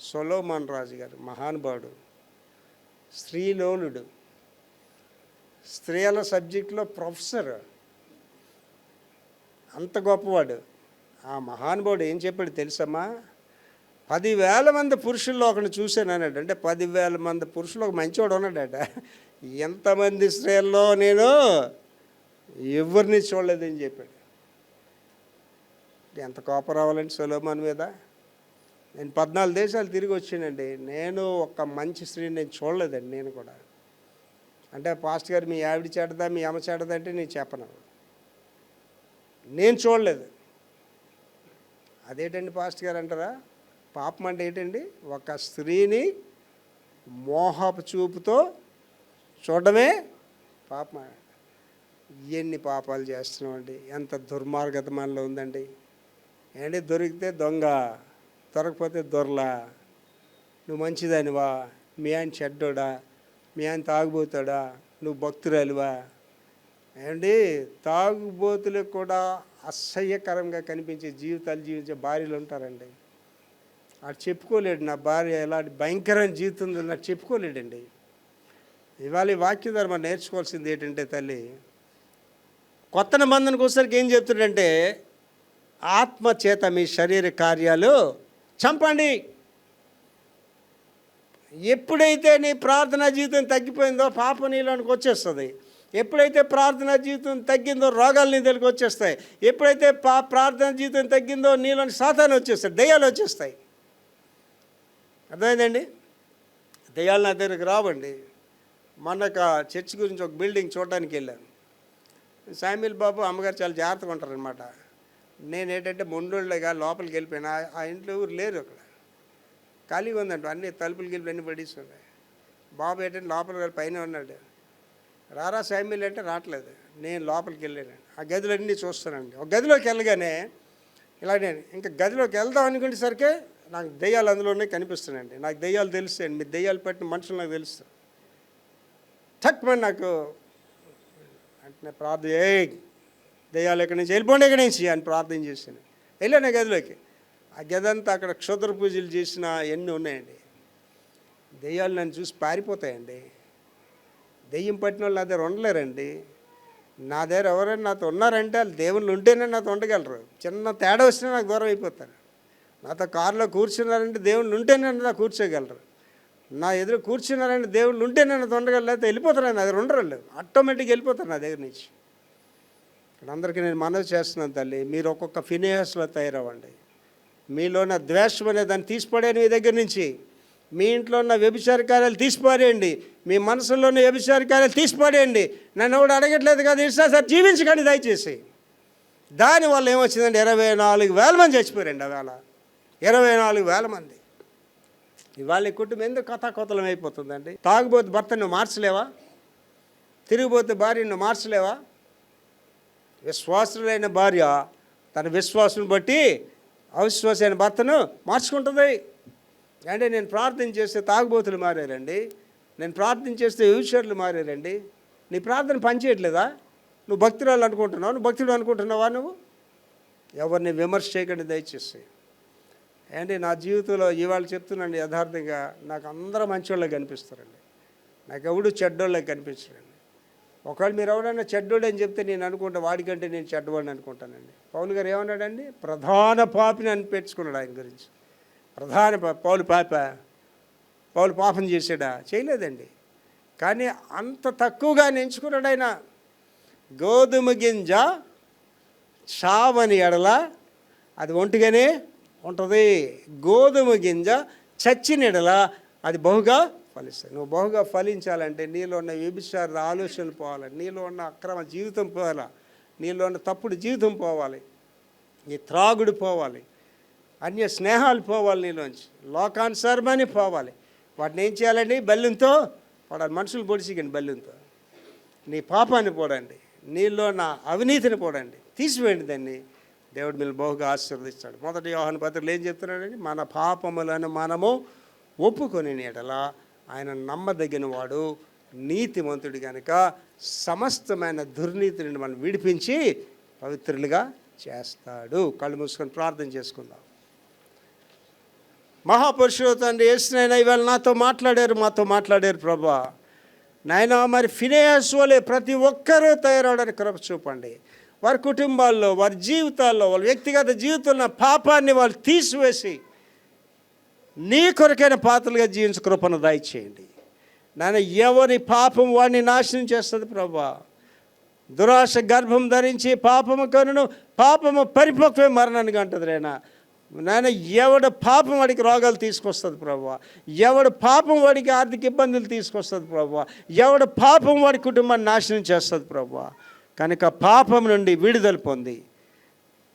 సొలొమోన్ రాజు గారు మహానుభావుడు, స్త్రీలోలుడు, స్త్రీల సబ్జెక్టులో ప్రొఫెసర్, అంత గొప్పవాడు. ఆ మహానుభావుడు ఏం చెప్పాడు తెలుసమ్మా? 10,000 మంది పురుషుల్లో ఒకరిని చూశాను అన్నాడు. అంటే 10,000 మంది పురుషులు ఒక మంచివాడు ఉన్నాడట. ఎంతమంది స్త్రీల్లో నేను ఎవరిని చూడలేదని చెప్పాడు. ఎంత కోపం రావాలండి సొలొమోన్ మీద? నేను 14 దేశాలు తిరిగి వచ్చానండి, నేను ఒక మంచి స్త్రీని నేను చూడలేదండి. నేను కూడా అంటే పాస్టర్ గారు మీ ఆవిడ చేటదా మీ అమ్మ చేటదా అంటే నేను చెప్పను, నేను చూడలేదు. అదేంటండి పాస్ట్ గారు అంటారా? పాపం అంటే ఏంటండి? ఒక స్త్రీని మోహపు చూపుతో చూడడమే పాపం. ఎన్ని పాపాలు చేస్తున్నామండి, ఎంత దుర్మార్గత మనలో ఉందండి. ఏంటి, దొరికితే దొంగ, దొరకపోతే దొరలా, నువ్వు మంచిదానివా, మీ ఆయన చెడ్డోడా, మీ ఆయన తాగుబోతాడా, నువ్వు భక్తురాలివా. ఏమండి, తాగుబోతులకు కూడా అసహ్యకరంగా కనిపించే జీవితాలు జీవించే భార్యలు ఉంటారండి. వాడు చెప్పుకోలేడు, నా భార్య ఎలాంటి భయంకరమైన జీవితం ఉందో నాకు చెప్పుకోలేడండి. ఇవాళ ఈ వాక్యం ద్వారా మనం నేర్చుకోవాల్సింది ఏంటంటే, తల్లి కొత్త నిబంధనకు వచ్చేసరికి ఏం చెప్తుందంటే, ఆత్మ చేత మీ శరీర కార్యాలు చంపండి. ఎప్పుడైతే నీ ప్రార్థనా జీవితం తగ్గిపోయిందో పాపం నీలోనికి వచ్చేస్తుంది. ఎప్పుడైతే ప్రార్థనా జీవితం తగ్గిందో రోగాలు నీ దగ్గరికి వచ్చేస్తాయి. ఎప్పుడైతే ప్రార్థనా జీవితం తగ్గిందో నీలోని సాతాను వచ్చేస్తాయి, దయ్యాలు వచ్చేస్తాయి. అర్థమైందండి? దయ్యాలు నా దగ్గరికి రావండి. మొన్నక చర్చ్ గురించి ఒక బిల్డింగ్ చూడడానికి వెళ్ళాను. శామ్యుల్ బాబు అమ్మగారు చాలా జాగ్రత్తగా ఉంటారనమాట. నేను ఏంటంటే మొండోళ్ళగా లోపలికి వెళ్ళిపోయినా, ఆ ఇంట్లో ఎవరు లేరు, అక్కడ ఖాళీగా ఉందంట, అన్ని తలుపులు గెలిపి అన్నీ పడేస్తున్నాయి. బాబు ఏంటంటే లోపలికి పైన ఉన్నాడు. రారా శామ్యుల్ అంటే రావట్లేదు. నేను లోపలికి వెళ్ళాను, ఆ గదిలన్నీ చూస్తానండి. ఒక గదిలోకి వెళ్ళగానే ఇలా నేను ఇంకా గదిలోకి వెళ్దాం అనుకునేసరికి నాకు దెయ్యాలు అందులోనే కనిపిస్తున్నాయండి. నాకు దెయ్యాలు తెలుస్తాయండి, మీ దెయ్యాలు పెట్టిన మనుషులు నాకు తెలుస్తాయి. తక్కువ నాకు అంటే ప్రార్థన, ఏ దెయ్యాలు ఎక్కడి నుంచి వెళ్ళిపోండి, ఎక్కడి నుంచి అని ప్రార్థన చేశాను. వెళ్ళాను గదిలోకి. ఆ గది అంతా అక్కడ క్షుద్ర పూజలు చేసిన ఎన్ని ఉన్నాయండి. దెయ్యాలు నన్ను చూసి పారిపోతాయండి. దెయ్యం పట్టిన వాళ్ళు నా దగ్గర ఉండలేరండి. నా దగ్గర ఎవరైనా నాతో ఉన్నారంటే వాళ్ళు దేవుళ్ళు ఉంటేనే నాతో ఉండగలరు. చిన్న తేడా వచ్చినా నాకు దూరం అయిపోతారు. నాతో కారులో కూర్చున్నారంటే దేవుళ్ళు ఉంటేనే నా కూర్చోగలరు. నా ఎదురు కూర్చున్నారంటే దేవుళ్ళు ఉంటేనే నాతో ఉండగలరు, లేకపోతే వెళ్ళిపోతారు. నా దగ్గర ఉండరు, ఆటోమేటిక్గా వెళ్ళిపోతారు నా దగ్గర నుంచి. ఇక్కడ అందరికీ నేను మనవి చేస్తున్నాను, తల్లి మీరు ఒక్కొక్క ఫినేహస్లో తయారవ్వండి. మీలో ఉన్న ద్వేషం అనే దాన్ని తీసిపడేయండి మీ దగ్గర నుంచి. మీ ఇంట్లో ఉన్న వ్యభిచార కార్యాలు తీసిపారేయండి. మీ మనసులో ఉన్న వ్యభిచార కార్యాలు తీసిపారేయండి. నన్ను ఎవడు అడగట్లేదు కదా, ఇష్టా సార్ జీవించకండి దయచేసి. దానివల్ల ఏమొచ్చిందండి, 24,000 మంది చచ్చిపోయారండి. ఆవేళ 24,000 మంది. ఇవాళ కుటుంబం ఎందుకు కథాకొతలం అయిపోతుందండి? తాగుబోతు భర్త నువ్వు మార్చలేవా? తిరిగిపోతే భార్య నువ్వు మార్చలేవా? విశ్వాసులైన భార్య తన విశ్వాసం బట్టి అవిశ్వాసైన భర్తను మార్చుకుంటుంది. అంటే నేను ప్రార్థన చేస్తే తాగుబోతులు మారారండి, నేను ప్రార్థన చేస్తే వ్యభిచారులు మారారండి. నీ ప్రార్థన పనిచేయట్లేదా? నువ్వు భక్తురాలు అనుకుంటున్నావు, నువ్వు భక్తుడు అనుకుంటున్నావా? నువ్వు ఎవరిని విమర్శ చేయకండి దయచేసి. అంటే నా జీవితంలో ఇవాళ చెప్తున్నాను యథార్థంగా, నాకు అందరూ మంచివాళ్ళకి కనిపిస్తారండి, నాకు ఎవడు చెడ్డోళ్ళకి కనిపించరండి. ఒకవేళ మీరు ఎవరైనా చెడ్డోడు అని చెప్తే నేను అనుకుంటా వాడికంటే నేను చెడ్డవాడిని అనుకుంటానండి. పౌలు గారు ఏమన్నాడండి? ప్రధాన పాపిని అనిపెట్టుకున్నాడు ఆయన గురించి. ప్రధాన పౌలు పాపం చేశాడా? చేయలేదండి. కానీ అంత తక్కువగా ఎంచుకున్నాడు ఆయన. గోధుమ గింజ చావని ఎడల అది ఒంటిగానే ఉంటుంది, గోధుమ గింజ చచ్చిన ఎడల అది బహుగా ఫలిస్తుంది. నువ్వు బహుగా ఫలించాలంటే నీలో ఉన్న వ్యభిచార ఆలోచనలు పోవాలి, నీలో ఉన్న అక్రమ జీవితం పోవాలి, నీలో ఉన్న తప్పుడు జీవితం పోవాలి, నీ త్రాగుడు పోవాలి, అన్య స్నేహాలు పోవాలి, నీలోంచి లోకానుసారమని పోవాలి. వాటిని ఏం చేయాలండి? బెల్లంతో పోడాలి. మనుషులు పొడిచికండి బెల్లంతో. నీ పాపాన్ని పోడండి, నీలో నా అవినీతిని పోడండి, తీసివేయండి దాన్ని. దేవుడు మీరు బహుగా ఆశీర్వదిస్తాడు. 1 యోహాను పత్రికలో ఏం చెప్తున్నాడండి? మన పాపములను మనము ఒప్పుకొని ఎడల ఆయన నమ్మదగిన వాడు, నీతిమంతుడు కనుక సమస్తమైన దుర్నీతిని మనం విడిపించి పవిత్రులుగా చేస్తాడు. కళ్ళు మూసుకొని ప్రార్థన చేసుకుందాం. మహాపురుషుడు తండ్రి యేసునైనా ఇవాళ మాతో మాట్లాడారు ప్రభా. నాయనా మరి ఫినేయస్ వలె ప్రతి ఒక్కరూ తయారవడానికి కృప చూపండి. వారి కుటుంబాల్లో, వారి జీవితాల్లో, వాళ్ళ వ్యక్తిగత జీవితంలో పాపాన్ని వాళ్ళు తీసివేసి నీ కొరకైన పాత్రలుగా జీవించే కృపను దయచేయండి. నాయన ఎవరి పాపం వాడిని నాశనం చేస్తుంది ప్రభా. దురాశ గర్భం ధరించి పాపము కనును, పాపము పరిపక్వే మరణానికి అంటుంది నాయన. ఎవడు పాపం వాడికి రోగాలు తీసుకొస్తుంది ప్రభా, ఎవడు పాపం వాడికి ఆర్థిక ఇబ్బందులు తీసుకొస్తుంది ప్రభా, ఎవడు పాపం వాడి కుటుంబాన్ని నాశనం చేస్తుంది ప్రభా. కనుక పాపం నుండి విడుదల పొంది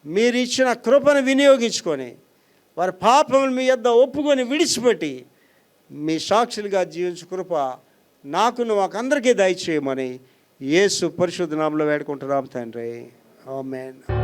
మీరు ఇచ్చిన కృపను వినియోగించుకొని వారి పాపములు మీ యొద్ద ఒప్పుకొని విడిచిపెట్టి మీ సాక్షులుగా జీవించు కృప నాకును మాకందరికీ దయచేయమని యేసు పరిశుద్ధ నామములో వేడుకుంటున్నాం తండ్రి. ఆమేన్.